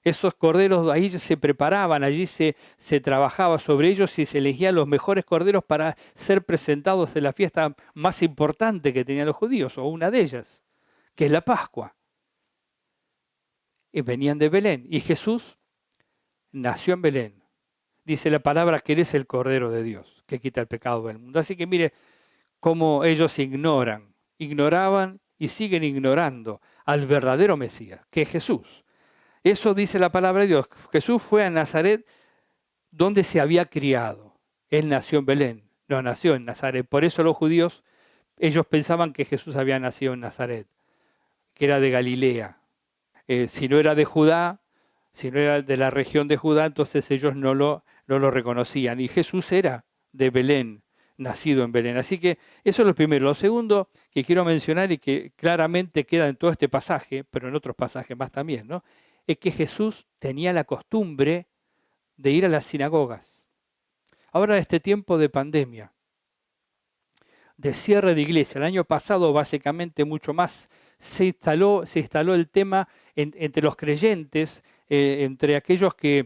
Esos corderos ahí se preparaban, allí se trabajaba sobre ellos y se elegían los mejores corderos para ser presentados en la fiesta más importante que tenían los judíos, o una de ellas, que es la Pascua. Y venían de Belén. Y Jesús nació en Belén. Dice la palabra que Él es el Cordero de Dios, que quita el pecado del mundo. Así que mire cómo ellos ignoraban y siguen ignorando al verdadero Mesías, que es Jesús. Eso dice la palabra de Dios. Jesús fue a Nazaret donde se había criado. Él nació en Belén, no nació en Nazaret. Por eso los judíos, ellos pensaban que Jesús había nacido en Nazaret, que era de Galilea. Si no era de Judá, si no era de la región de Judá, entonces ellos no lo reconocían. Y Jesús era de Belén, nacido en Belén. Así que eso es lo primero. Lo segundo que quiero mencionar y que claramente queda en todo este pasaje, pero en otros pasajes más también, ¿no?, es que Jesús tenía la costumbre de ir a las sinagogas. Ahora, en este tiempo de pandemia, de cierre de iglesia, el año pasado básicamente mucho más, se instaló el tema entre los creyentes, entre aquellos que,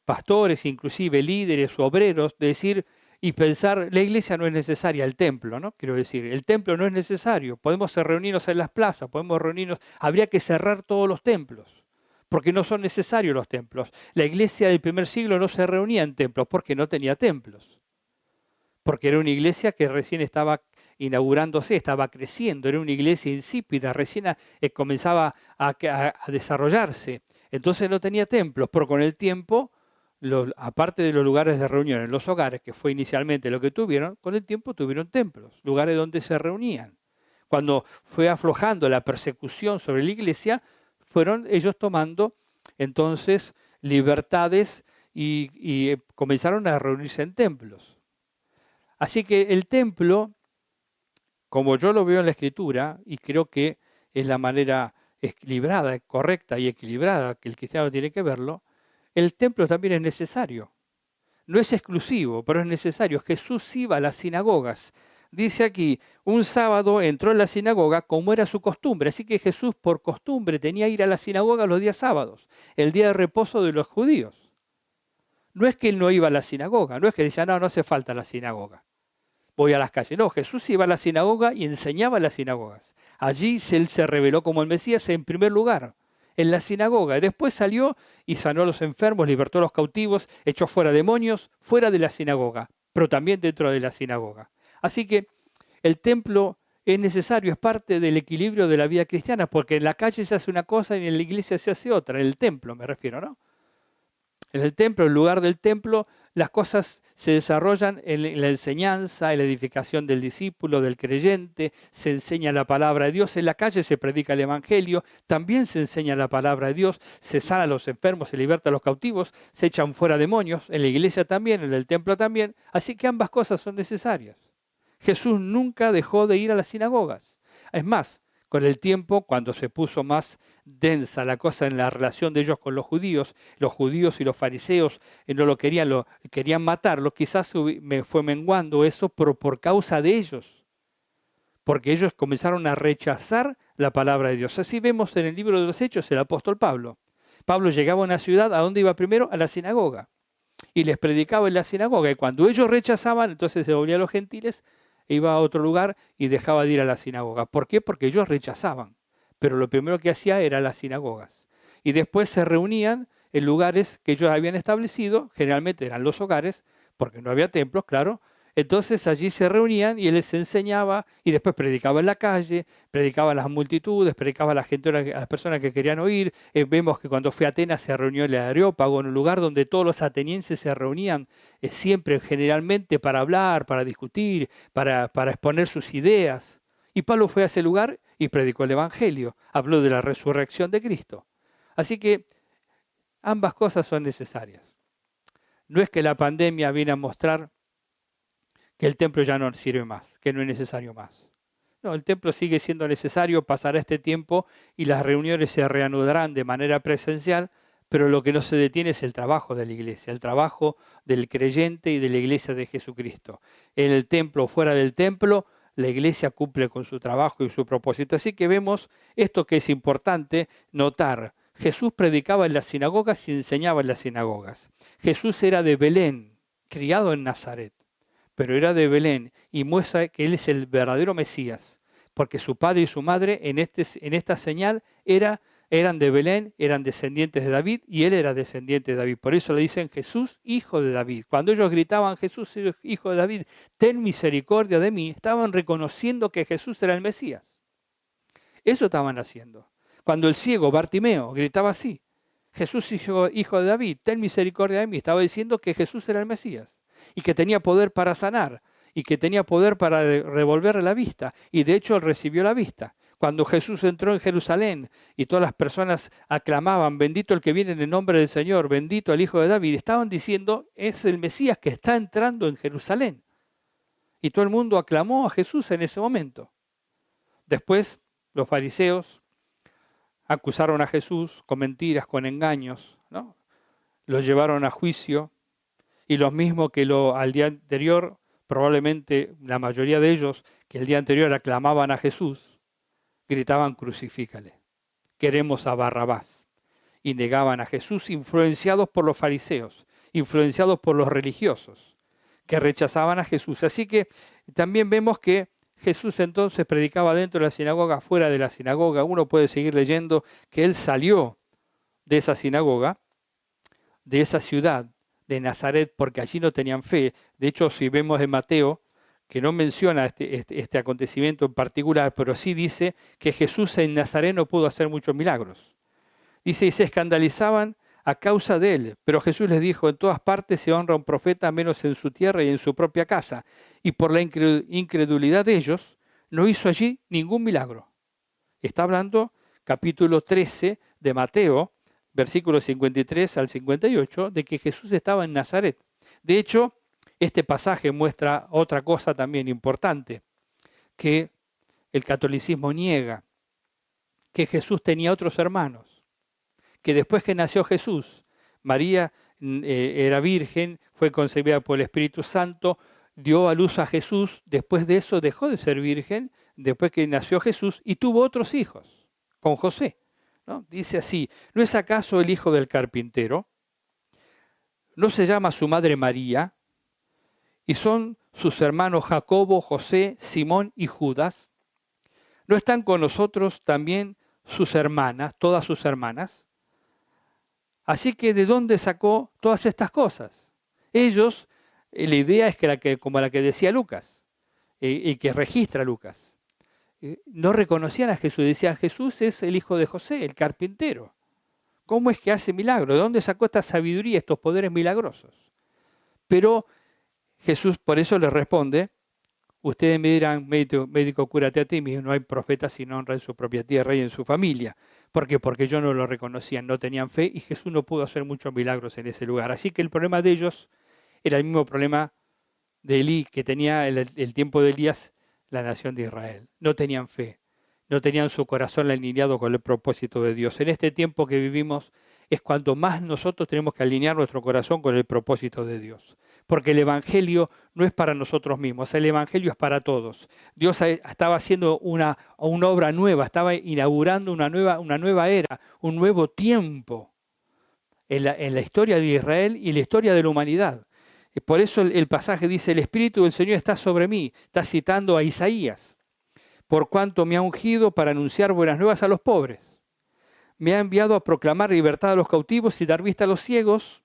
pastores, inclusive líderes, obreros, de decir y pensar, la iglesia no es necesaria, el templo, ¿no? Quiero decir, el templo no es necesario, podemos reunirnos en las plazas, podemos reunirnos, habría que cerrar todos los templos, porque no son necesarios los templos. La iglesia del primer siglo no se reunía en templos porque no tenía templos, porque era una iglesia que recién estaba inaugurándose, estaba creciendo, era una iglesia insípida, recién comenzaba a desarrollarse, entonces no tenía templos, pero con el tiempo, aparte de los lugares de reunión en los hogares, que fue inicialmente lo que tuvieron, con el tiempo tuvieron templos, lugares donde se reunían. Cuando fue aflojando la persecución sobre la iglesia, fueron ellos tomando entonces libertades y comenzaron a reunirse en templos. Así que el templo, como yo lo veo en la Escritura, y creo que es la manera equilibrada, correcta y equilibrada, que el cristiano tiene que verlo, el templo también es necesario. No es exclusivo, pero es necesario. Jesús iba a las sinagogas. Dice aquí, un sábado entró en la sinagoga como era su costumbre. Así que Jesús por costumbre tenía que ir a la sinagoga los días sábados, el día de reposo de los judíos. No es que él no iba a la sinagoga, no es que decía, no hace falta la sinagoga, voy a las calles. No, Jesús iba a la sinagoga y enseñaba en las sinagogas. Allí él se reveló como el Mesías en primer lugar, en la sinagoga. Y después salió y sanó a los enfermos, libertó a los cautivos, echó fuera demonios, fuera de la sinagoga, pero también dentro de la sinagoga. Así que el templo es necesario, es parte del equilibrio de la vida cristiana, porque en la calle se hace una cosa y en la iglesia se hace otra, en el templo me refiero, ¿no? En el templo, en lugar del templo, las cosas se desarrollan en la enseñanza, en la edificación del discípulo, del creyente, se enseña la palabra de Dios, en la calle se predica el evangelio, también se enseña la palabra de Dios, se sana a los enfermos, se liberta a los cautivos, se echan fuera demonios, en la iglesia también, en el templo también, así que ambas cosas son necesarias. Jesús nunca dejó de ir a las sinagogas. Es más, con el tiempo, cuando se puso más densa la cosa en la relación de ellos con los judíos y los fariseos no lo querían matarlo, quizás me fue menguando eso, pero por causa de ellos, porque ellos comenzaron a rechazar la palabra de Dios. Así vemos en el libro de los Hechos el apóstol Pablo. Pablo llegaba a una ciudad, ¿a dónde iba primero? A la sinagoga, y les predicaba en la sinagoga, y cuando ellos rechazaban, entonces se volvía a los gentiles, iba a otro lugar y dejaba de ir a la sinagoga. ¿Por qué? Porque ellos rechazaban. Pero lo primero que hacía era las sinagogas. Y después se reunían en lugares que ellos habían establecido, generalmente eran los hogares, porque no había templos, claro. Entonces allí se reunían y él les enseñaba y después predicaba en la calle, predicaba a las multitudes, predicaba a la gente, a las personas que querían oír. Vemos que cuando fue a Atenas se reunió en el Areópago, en un lugar donde todos los atenienses se reunían siempre, generalmente, para hablar, para discutir, para exponer sus ideas. Y Pablo fue a ese lugar y predicó el Evangelio, habló de la resurrección de Cristo. Así que ambas cosas son necesarias. No es que la pandemia viene a mostrar que el templo ya no sirve más, que no es necesario más. No, el templo sigue siendo necesario, pasará este tiempo y las reuniones se reanudarán de manera presencial, pero lo que no se detiene es el trabajo de la iglesia, el trabajo del creyente y de la iglesia de Jesucristo. En el templo o fuera del templo, la iglesia cumple con su trabajo y su propósito. Así que vemos esto que es importante notar. Jesús predicaba en las sinagogas y enseñaba en las sinagogas. Jesús era de Belén, criado en Nazaret, pero era de Belén y muestra que él es el verdadero Mesías, porque su padre y su madre en esta señal eran de Belén, eran descendientes de David y él era descendiente de David. Por eso le dicen Jesús, hijo de David. Cuando ellos gritaban Jesús, hijo de David, ten misericordia de mí, estaban reconociendo que Jesús era el Mesías. Eso estaban haciendo. Cuando el ciego Bartimeo gritaba así, Jesús, hijo de David, ten misericordia de mí, estaba diciendo que Jesús era el Mesías y que tenía poder para sanar y que tenía poder para devolverle la vista. Y de hecho él recibió la vista. Cuando Jesús entró en Jerusalén y todas las personas aclamaban, bendito el que viene en el nombre del Señor, bendito el Hijo de David, estaban diciendo, es el Mesías que está entrando en Jerusalén. Y todo el mundo aclamó a Jesús en ese momento. Después los fariseos acusaron a Jesús con mentiras, con engaños, ¿no? Lo llevaron a juicio y los mismos que al día anterior, probablemente la mayoría de ellos que el día anterior aclamaban a Jesús, gritaban crucifícale, queremos a Barrabás. Y negaban a Jesús, influenciados por los fariseos, influenciados por los religiosos, que rechazaban a Jesús. Así que también vemos que Jesús entonces predicaba dentro de la sinagoga, fuera de la sinagoga. Uno puede seguir leyendo que él salió de esa sinagoga, de esa ciudad de Nazaret, porque allí no tenían fe. De hecho, si vemos en Mateo, que no menciona este acontecimiento en particular, pero sí dice que Jesús en Nazaret no pudo hacer muchos milagros. Dice, y se escandalizaban a causa de él. Pero Jesús les dijo, en todas partes se honra a un profeta, menos en su tierra y en su propia casa. Y por la incredulidad de ellos, no hizo allí ningún milagro. Está hablando capítulo 13 de Mateo, versículos 53 al 58, de que Jesús estaba en Nazaret. De hecho, este pasaje muestra otra cosa también importante, que el catolicismo niega. que Jesús tenía otros hermanos, que después que nació Jesús, María era virgen, fue concebida por el Espíritu Santo, dio a luz a Jesús, después de eso dejó de ser virgen, después que nació Jesús, y tuvo otros hijos con José, ¿no? Dice así, ¿no es acaso el hijo del carpintero? ¿No se llama su madre María? ¿Y son sus hermanos Jacobo, José, Simón y Judas? ¿No están con nosotros también sus hermanas, todas sus hermanas? Así que, ¿de dónde sacó todas estas cosas? Ellos, la idea es que como la que decía Lucas, y que registra Lucas, no reconocían a Jesús. Decían, Jesús es el hijo de José, el carpintero. ¿Cómo es que hace milagros? ¿De dónde sacó esta sabiduría, estos poderes milagrosos? Pero Jesús por eso les responde, ustedes me dirán, médico, cúrate a ti mismo, no hay profeta sin honra en su propia tierra y en su familia. ¿Por qué? Porque ellos no lo reconocían, no tenían fe y Jesús no pudo hacer muchos milagros en ese lugar. Así que el problema de ellos era el mismo problema de Elí, que tenía el tiempo de Elías la nación de Israel. No tenían fe, no tenían su corazón alineado con el propósito de Dios. En este tiempo que vivimos es cuanto más nosotros tenemos que alinear nuestro corazón con el propósito de Dios. Porque el Evangelio no es para nosotros mismos, el Evangelio es para todos. Dios estaba haciendo una obra nueva, estaba inaugurando una nueva era, un nuevo tiempo en la historia de Israel y la historia de la humanidad. Por eso el pasaje dice, el Espíritu del Señor está sobre mí, está citando a Isaías, por cuanto me ha ungido para anunciar buenas nuevas a los pobres. Me ha enviado a proclamar libertad a los cautivos y dar vista a los ciegos,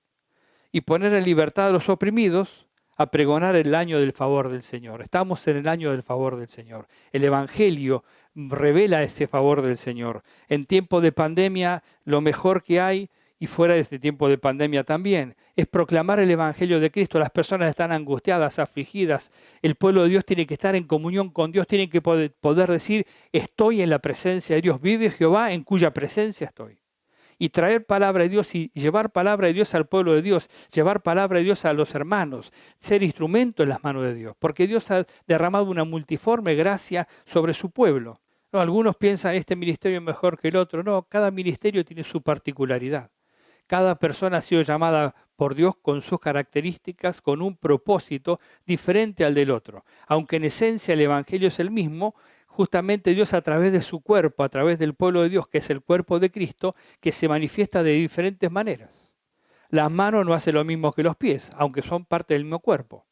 y poner en libertad a los oprimidos, a pregonar el año del favor del Señor. Estamos en el año del favor del Señor. El Evangelio revela ese favor del Señor. En tiempo de pandemia, lo mejor que hay, y fuera de este tiempo de pandemia también, es proclamar el Evangelio de Cristo. Las personas están angustiadas, afligidas. El pueblo de Dios tiene que estar en comunión con Dios, tiene que poder decir, estoy en la presencia de Dios. Vive Jehová en cuya presencia estoy. Y traer palabra de Dios y llevar palabra de Dios al pueblo de Dios, llevar palabra de Dios a los hermanos, ser instrumento en las manos de Dios, porque Dios ha derramado una multiforme gracia sobre su pueblo. No, algunos piensan este ministerio es mejor que el otro. No, cada ministerio tiene su particularidad. Cada persona ha sido llamada por Dios con sus características, con un propósito diferente al del otro. Aunque en esencia el Evangelio es el mismo, justamente Dios a través de su cuerpo, a través del pueblo de Dios, que es el cuerpo de Cristo, que se manifiesta de diferentes maneras. Las manos no hacen lo mismo que los pies, aunque son parte del mismo cuerpo.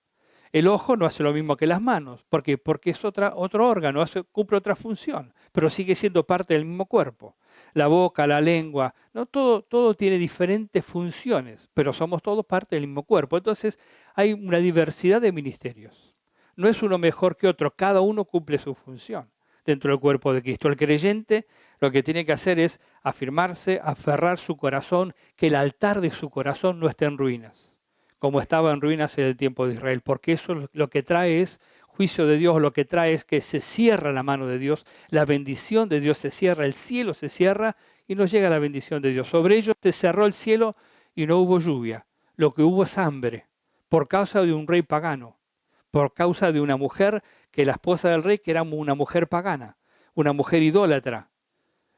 El ojo no hace lo mismo que las manos. ¿Por qué? Porque es otro órgano, cumple otra función, pero sigue siendo parte del mismo cuerpo. La boca, la lengua, ¿no? Todo tiene diferentes funciones, pero somos todos parte del mismo cuerpo. Entonces hay una diversidad de ministerios. No es uno mejor que otro, cada uno cumple su función dentro del cuerpo de Cristo. El creyente lo que tiene que hacer es afirmarse, aferrar su corazón, que el altar de su corazón no esté en ruinas, como estaba en ruinas en el tiempo de Israel, porque eso lo que trae es juicio de Dios, lo que trae es que se cierra la mano de Dios, la bendición de Dios se cierra, el cielo se cierra y no llega la bendición de Dios. Sobre ellos se cerró el cielo y no hubo lluvia. Lo que hubo es hambre, por causa de un rey pagano, por causa de una mujer que la esposa del rey, que era una mujer pagana, una mujer idólatra.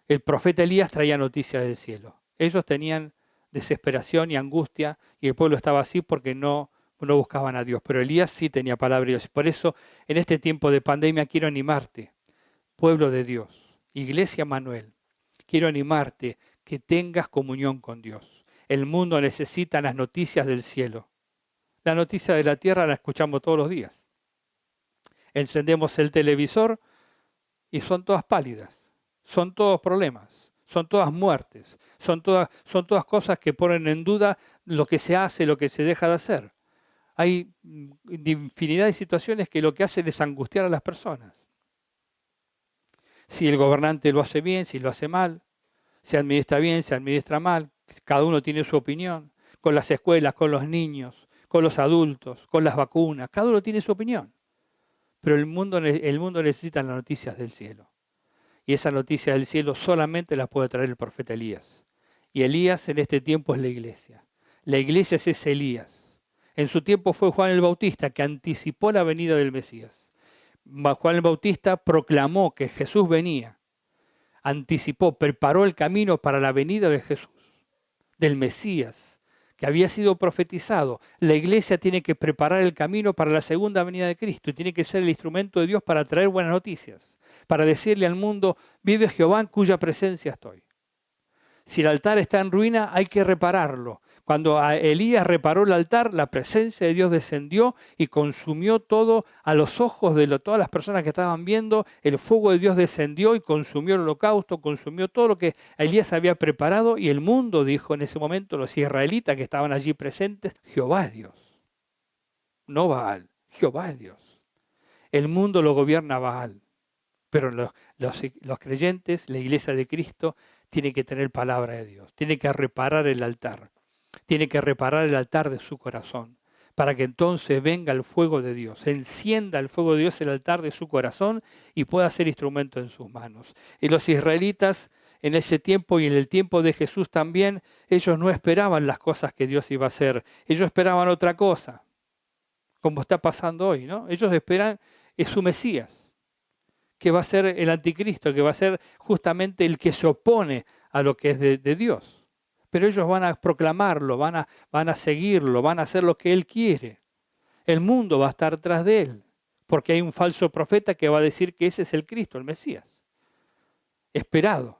El profeta Elías traía noticias del cielo. Ellos tenían desesperación y angustia y el pueblo estaba así porque no buscaban a Dios. Pero Elías sí tenía palabra de Dios. Por eso en este tiempo de pandemia quiero animarte, pueblo de Dios, Iglesia Manuel, quiero animarte que tengas comunión con Dios. El mundo necesita las noticias del cielo. La noticia de la tierra la escuchamos todos los días. Encendemos el televisor y son todas pálidas, son todos problemas, son todas muertes, son todas cosas que ponen en duda lo que se hace, lo que se deja de hacer. Hay infinidad de situaciones que lo que hacen es angustiar a las personas. Si el gobernante lo hace bien, si lo hace mal, se administra bien, se administra mal, cada uno tiene su opinión, con las escuelas, con los niños, con los adultos, con las vacunas, cada uno tiene su opinión. Pero el mundo necesita las noticias del cielo. Y esa noticia del cielo solamente la puede traer el profeta Elías. Y Elías en este tiempo es la iglesia. La iglesia es ese Elías. En su tiempo fue Juan el Bautista que anticipó la venida del Mesías. Juan el Bautista proclamó que Jesús venía. anticipó, preparó el camino para la venida de Jesús, del Mesías, que había sido profetizado. La iglesia tiene que preparar el camino para la segunda venida de Cristo y tiene que ser el instrumento de Dios para traer buenas noticias, para decirle al mundo, vive Jehová en cuya presencia estoy. Si el altar está en ruina, hay que repararlo. Cuando Elías reparó el altar, la presencia de Dios descendió y consumió todo a los ojos de todas las personas que estaban viendo. El fuego de Dios descendió y consumió el holocausto, consumió todo lo que Elías había preparado. Y el mundo dijo en ese momento, los israelitas que estaban allí presentes, Jehová es Dios. No Baal, Jehová es Dios. El mundo lo gobierna Baal. Pero los creyentes, la iglesia de Cristo, tiene que tener palabra de Dios. Tiene que reparar el altar. Tiene que reparar el altar de su corazón. Para que entonces venga el fuego de Dios. Encienda el fuego de Dios el altar de su corazón y pueda ser instrumento en sus manos. Y los israelitas en ese tiempo y en el tiempo de Jesús también, ellos no esperaban las cosas que Dios iba a hacer. Ellos esperaban otra cosa. Como está pasando hoy, ¿no? Ellos esperan es su Mesías, que va a ser el anticristo, que va a ser justamente el que se opone a lo que es de Dios. Pero ellos van a proclamarlo, van a seguirlo, van a hacer lo que Él quiere. El mundo va a estar tras de Él, porque hay un falso profeta que va a decir que ese es el Cristo, el Mesías. Esperado.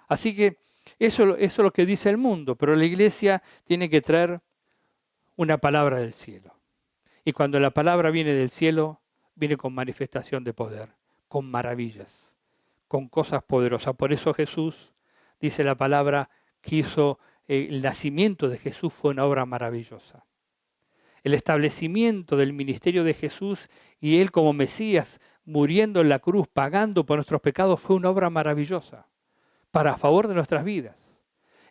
Así que eso es lo que dice el mundo, pero la iglesia tiene que traer una palabra del cielo. Y cuando la palabra viene del cielo, viene con manifestación de poder, con maravillas, con cosas poderosas. Por eso Jesús, dice la palabra, que hizo el nacimiento de Jesús fue una obra maravillosa. El establecimiento del ministerio de Jesús y Él como Mesías, muriendo en la cruz, pagando por nuestros pecados, fue una obra maravillosa, para a favor de nuestras vidas.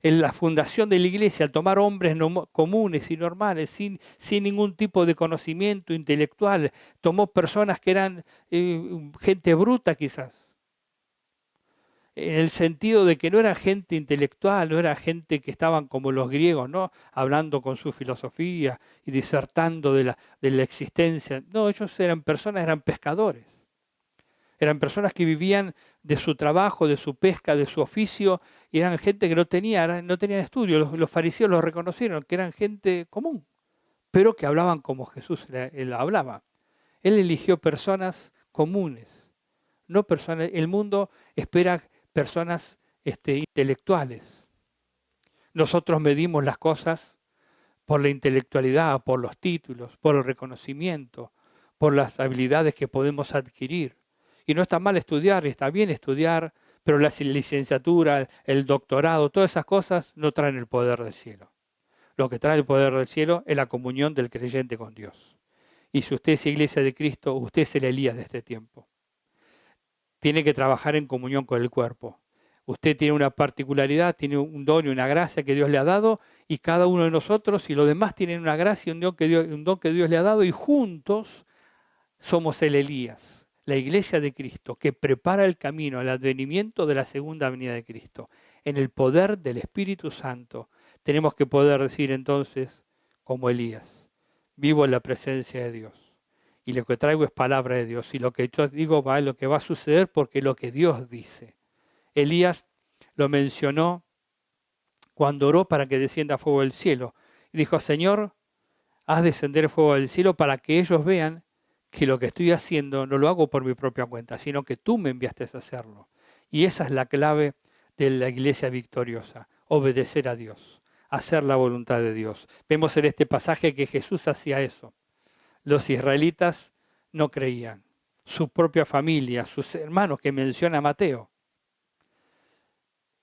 En la fundación de la iglesia, al tomar hombres comunes y normales, sin ningún tipo de conocimiento intelectual, tomó personas que eran gente bruta quizás, en el sentido de que no era gente intelectual, no era gente que estaban como los griegos, ¿no? Hablando con su filosofía y disertando de la existencia. No, ellos eran personas, eran pescadores. Eran personas que vivían de su trabajo, de su pesca, de su oficio, y eran gente que no tenían estudio. Los fariseos los reconocieron, que eran gente común, pero que hablaban como Jesús él hablaba. Él eligió personas comunes, no personas. El mundo espera personas intelectuales. Nosotros medimos las cosas por la intelectualidad, por los títulos, por el reconocimiento, por las habilidades que podemos adquirir. Y no está mal estudiar, está bien estudiar, pero la licenciatura, el doctorado, todas esas cosas no traen el poder del cielo. Lo que trae el poder del cielo es la comunión del creyente con Dios. Y si usted es iglesia de Cristo, usted es el Elías de este tiempo. Tiene que trabajar en comunión con el cuerpo. Usted tiene una particularidad, tiene un don y una gracia que Dios le ha dado, y cada uno de nosotros y los demás tienen una gracia y un don que Dios le ha dado, y juntos somos el Elías, la iglesia de Cristo, que prepara el camino al advenimiento de la segunda venida de Cristo. En el poder del Espíritu Santo tenemos que poder decir entonces, como Elías, vivo en la presencia de Dios. Y lo que traigo es palabra de Dios. Y lo que yo digo es lo que va a suceder porque es lo que Dios dice. Elías lo mencionó cuando oró para que descienda fuego del cielo. Y dijo, Señor, haz descender fuego del cielo para que ellos vean que lo que estoy haciendo no lo hago por mi propia cuenta, sino que tú me enviaste a hacerlo. Y esa es la clave de la iglesia victoriosa, obedecer a Dios, hacer la voluntad de Dios. Vemos en este pasaje que Jesús hacía eso. Los israelitas no creían. Su propia familia, sus hermanos que menciona Mateo,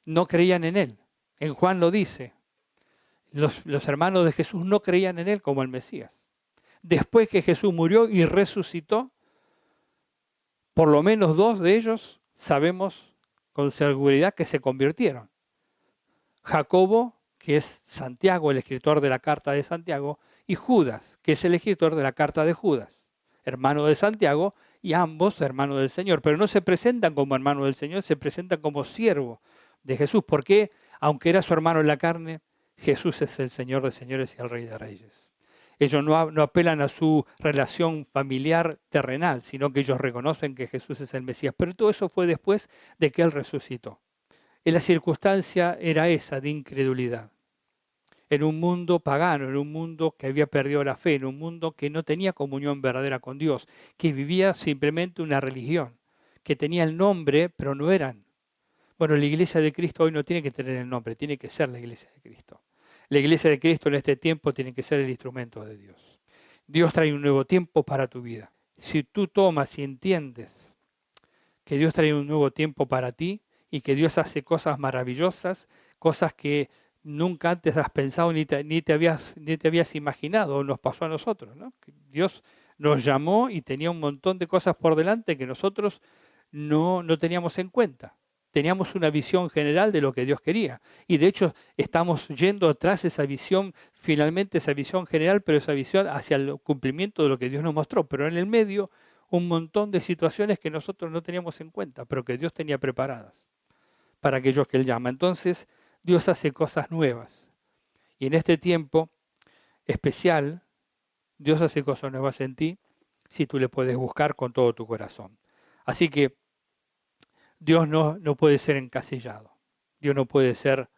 no creían en Él. En Juan lo dice. Los hermanos de Jesús no creían en Él como el Mesías. Después que Jesús murió y resucitó, por lo menos 2 de ellos sabemos con seguridad que se convirtieron. Jacobo, que es Santiago, el escritor de la carta de Santiago, y Judas, que es el escritor de la carta de Judas, hermano de Santiago, y ambos hermanos del Señor. Pero no se presentan como hermanos del Señor, se presentan como siervos de Jesús, porque aunque era su hermano en la carne, Jesús es el Señor de señores y el Rey de reyes. Ellos no apelan a su relación familiar terrenal, sino que ellos reconocen que Jesús es el Mesías. Pero todo eso fue después de que Él resucitó. Y la circunstancia era esa, de incredulidad. En un mundo pagano, en un mundo que había perdido la fe, en un mundo que no tenía comunión verdadera con Dios, que vivía simplemente una religión, que tenía el nombre, pero no eran. Bueno, la iglesia de Cristo hoy no tiene que tener el nombre, tiene que ser la iglesia de Cristo. La iglesia de Cristo en este tiempo tiene que ser el instrumento de Dios. Dios trae un nuevo tiempo para tu vida. Si tú tomas y entiendes que Dios trae un nuevo tiempo para ti y que Dios hace cosas maravillosas, cosas que nunca antes has pensado ni te habías imaginado, nos pasó a nosotros, ¿no? Dios nos llamó y tenía un montón de cosas por delante que nosotros no teníamos en cuenta. Teníamos una visión general de lo que Dios quería. Y de hecho estamos yendo atrás esa visión, finalmente esa visión general, pero esa visión hacia el cumplimiento de lo que Dios nos mostró. Pero en el medio un montón de situaciones que nosotros no teníamos en cuenta, pero que Dios tenía preparadas para aquellos que Él llama. Entonces Dios hace cosas nuevas. Y en este tiempo especial, Dios hace cosas nuevas en ti si tú le puedes buscar con todo tu corazón. Así que Dios no puede ser encasillado. Dios no puede ser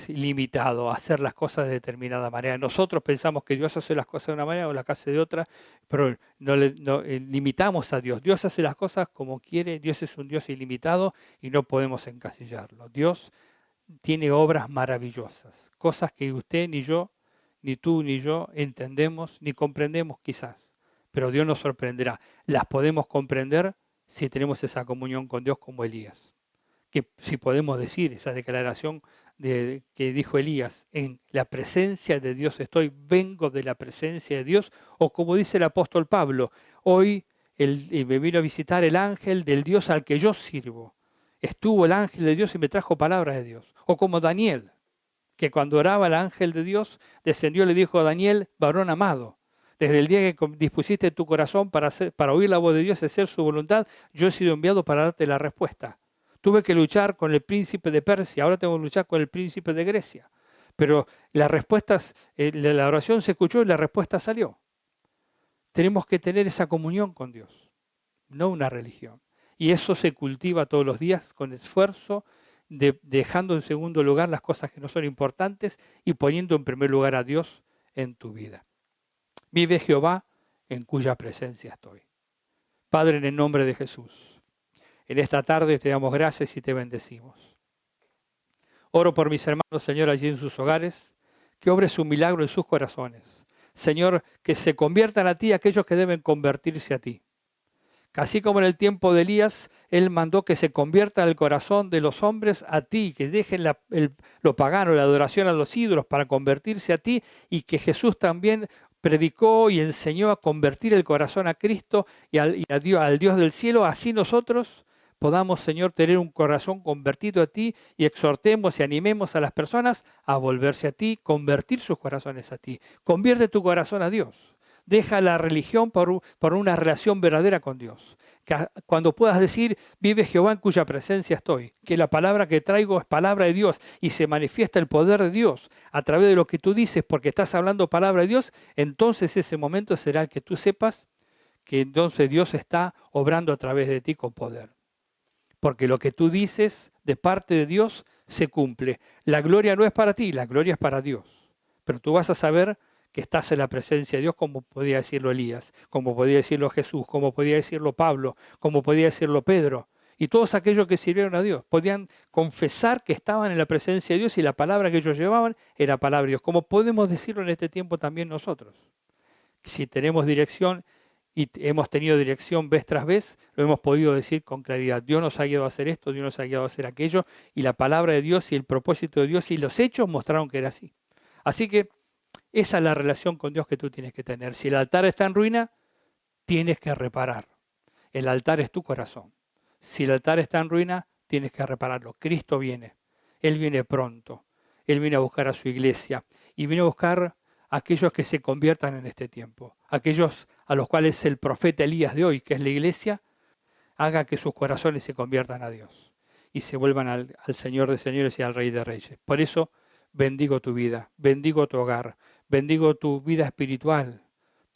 limitado a hacer las cosas de determinada manera. Nosotros pensamos que Dios hace las cosas de una manera o las hace de otra, pero limitamos a Dios. Dios hace las cosas como quiere. Dios es un Dios ilimitado y no podemos encasillarlo. Dios tiene obras maravillosas, cosas que usted ni yo, ni tú ni yo entendemos ni comprendemos quizás, pero Dios nos sorprenderá. Las podemos comprender si tenemos esa comunión con Dios como Elías. Que si podemos decir esa declaración que dijo Elías, en la presencia de Dios estoy, vengo de la presencia de Dios, o como dice el apóstol Pablo, hoy me vino a visitar el ángel del Dios al que yo sirvo. Estuvo el ángel de Dios y me trajo palabras de Dios. O como Daniel, que cuando oraba el ángel de Dios, descendió y le dijo a Daniel, varón amado, desde el día que dispusiste tu corazón para oír la voz de Dios y hacer su voluntad, yo he sido enviado para darte la respuesta. Tuve que luchar con el príncipe de Persia, ahora tengo que luchar con el príncipe de Grecia. Pero las respuestas, la oración se escuchó y la respuesta salió. Tenemos que tener esa comunión con Dios, no una religión. Y eso se cultiva todos los días con esfuerzo, dejando en segundo lugar las cosas que no son importantes y poniendo en primer lugar a Dios en tu vida. Vive Jehová, en cuya presencia estoy. Padre, en el nombre de Jesús, en esta tarde te damos gracias y te bendecimos. Oro por mis hermanos, Señor, allí en sus hogares, que obres un milagro en sus corazones. Señor, que se conviertan a ti aquellos que deben convertirse a ti. Así como en el tiempo de Elías, Él mandó que se convierta el corazón de los hombres a ti, que dejen lo pagano, la adoración a los ídolos para convertirse a ti, y que Jesús también predicó y enseñó a convertir el corazón a Cristo y al Dios del cielo. Así nosotros podamos, Señor, tener un corazón convertido a ti y exhortemos y animemos a las personas a volverse a ti, convertir sus corazones a ti. Convierte tu corazón a Dios. Deja la religión por una relación verdadera con Dios. Que cuando puedas decir, vive Jehová en cuya presencia estoy, que la palabra que traigo es palabra de Dios y se manifiesta el poder de Dios a través de lo que tú dices porque estás hablando palabra de Dios, entonces ese momento será el que tú sepas que entonces Dios está obrando a través de ti con poder. Porque lo que tú dices de parte de Dios se cumple. La gloria no es para ti, la gloria es para Dios. Pero tú vas a saber que estás en la presencia de Dios, como podía decirlo Elías, como podía decirlo Jesús, como podía decirlo Pablo, como podía decirlo Pedro. Y todos aquellos que sirvieron a Dios podían confesar que estaban en la presencia de Dios y la palabra que ellos llevaban era palabra de Dios. Como podemos decirlo en este tiempo también nosotros. Si tenemos dirección y hemos tenido dirección vez tras vez, lo hemos podido decir con claridad. Dios nos ha guiado a hacer esto, Dios nos ha guiado a hacer aquello, y la palabra de Dios y el propósito de Dios y los hechos mostraron que era así. Así que esa es la relación con Dios que tú tienes que tener. Si el altar está en ruina, tienes que reparar. El altar es tu corazón. Si el altar está en ruina, tienes que repararlo. Cristo viene. Él viene pronto. Él viene a buscar a su iglesia. Y viene a buscar a aquellos que se conviertan en este tiempo. Aquellos a los cuales el profeta Elías de hoy, que es la iglesia, haga que sus corazones se conviertan a Dios. Y se vuelvan al Señor de señores y al Rey de reyes. Por eso bendigo tu vida, bendigo tu hogar, bendigo tu vida espiritual.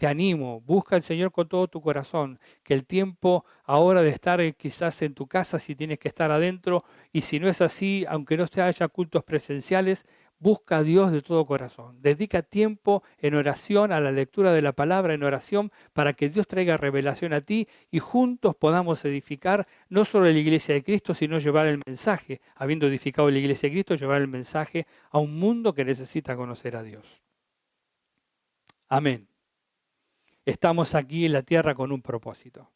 Te animo, busca al Señor con todo tu corazón, que el tiempo ahora de estar quizás en tu casa, si tienes que estar adentro, y si no es así, aunque no se haya cultos presenciales, busca a Dios de todo corazón. Dedica tiempo en oración, a la lectura de la palabra en oración, para que Dios traiga revelación a ti y juntos podamos edificar no solo la iglesia de Cristo, sino llevar el mensaje, habiendo edificado la iglesia de Cristo, llevar el mensaje a un mundo que necesita conocer a Dios. Amén. Estamos aquí en la tierra con un propósito.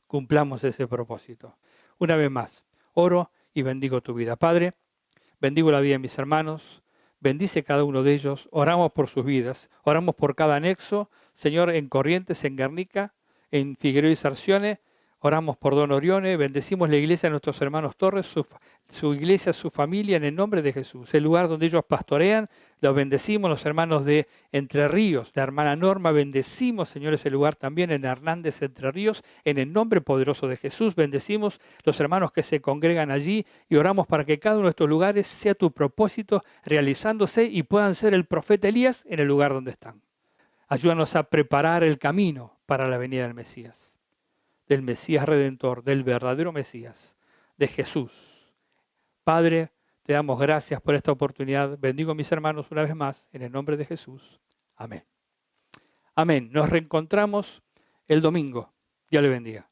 Cumplamos ese propósito. Una vez más, oro y bendigo tu vida. Padre, bendigo la vida de mis hermanos, bendice cada uno de ellos, oramos por sus vidas, oramos por cada anexo, Señor, en Corrientes, en Guernica, en Figueroa y Sarcione, oramos por Don Orione, bendecimos la iglesia de nuestros hermanos Torres, su iglesia, su familia, en el nombre de Jesús. El lugar donde ellos pastorean, los bendecimos, los hermanos de Entre Ríos, la hermana Norma, bendecimos, Señor, ese lugar también en Hernández, Entre Ríos, en el nombre poderoso de Jesús. Bendecimos los hermanos que se congregan allí y oramos para que cada uno de estos lugares sea tu propósito realizándose y puedan ser el profeta Elías en el lugar donde están. Ayúdanos a preparar el camino para la venida del Mesías Redentor, del verdadero Mesías, de Jesús. Padre, te damos gracias por esta oportunidad. Bendigo a mis hermanos una vez más, en el nombre de Jesús. Amén. Amén. Nos reencontramos el domingo. Dios le bendiga.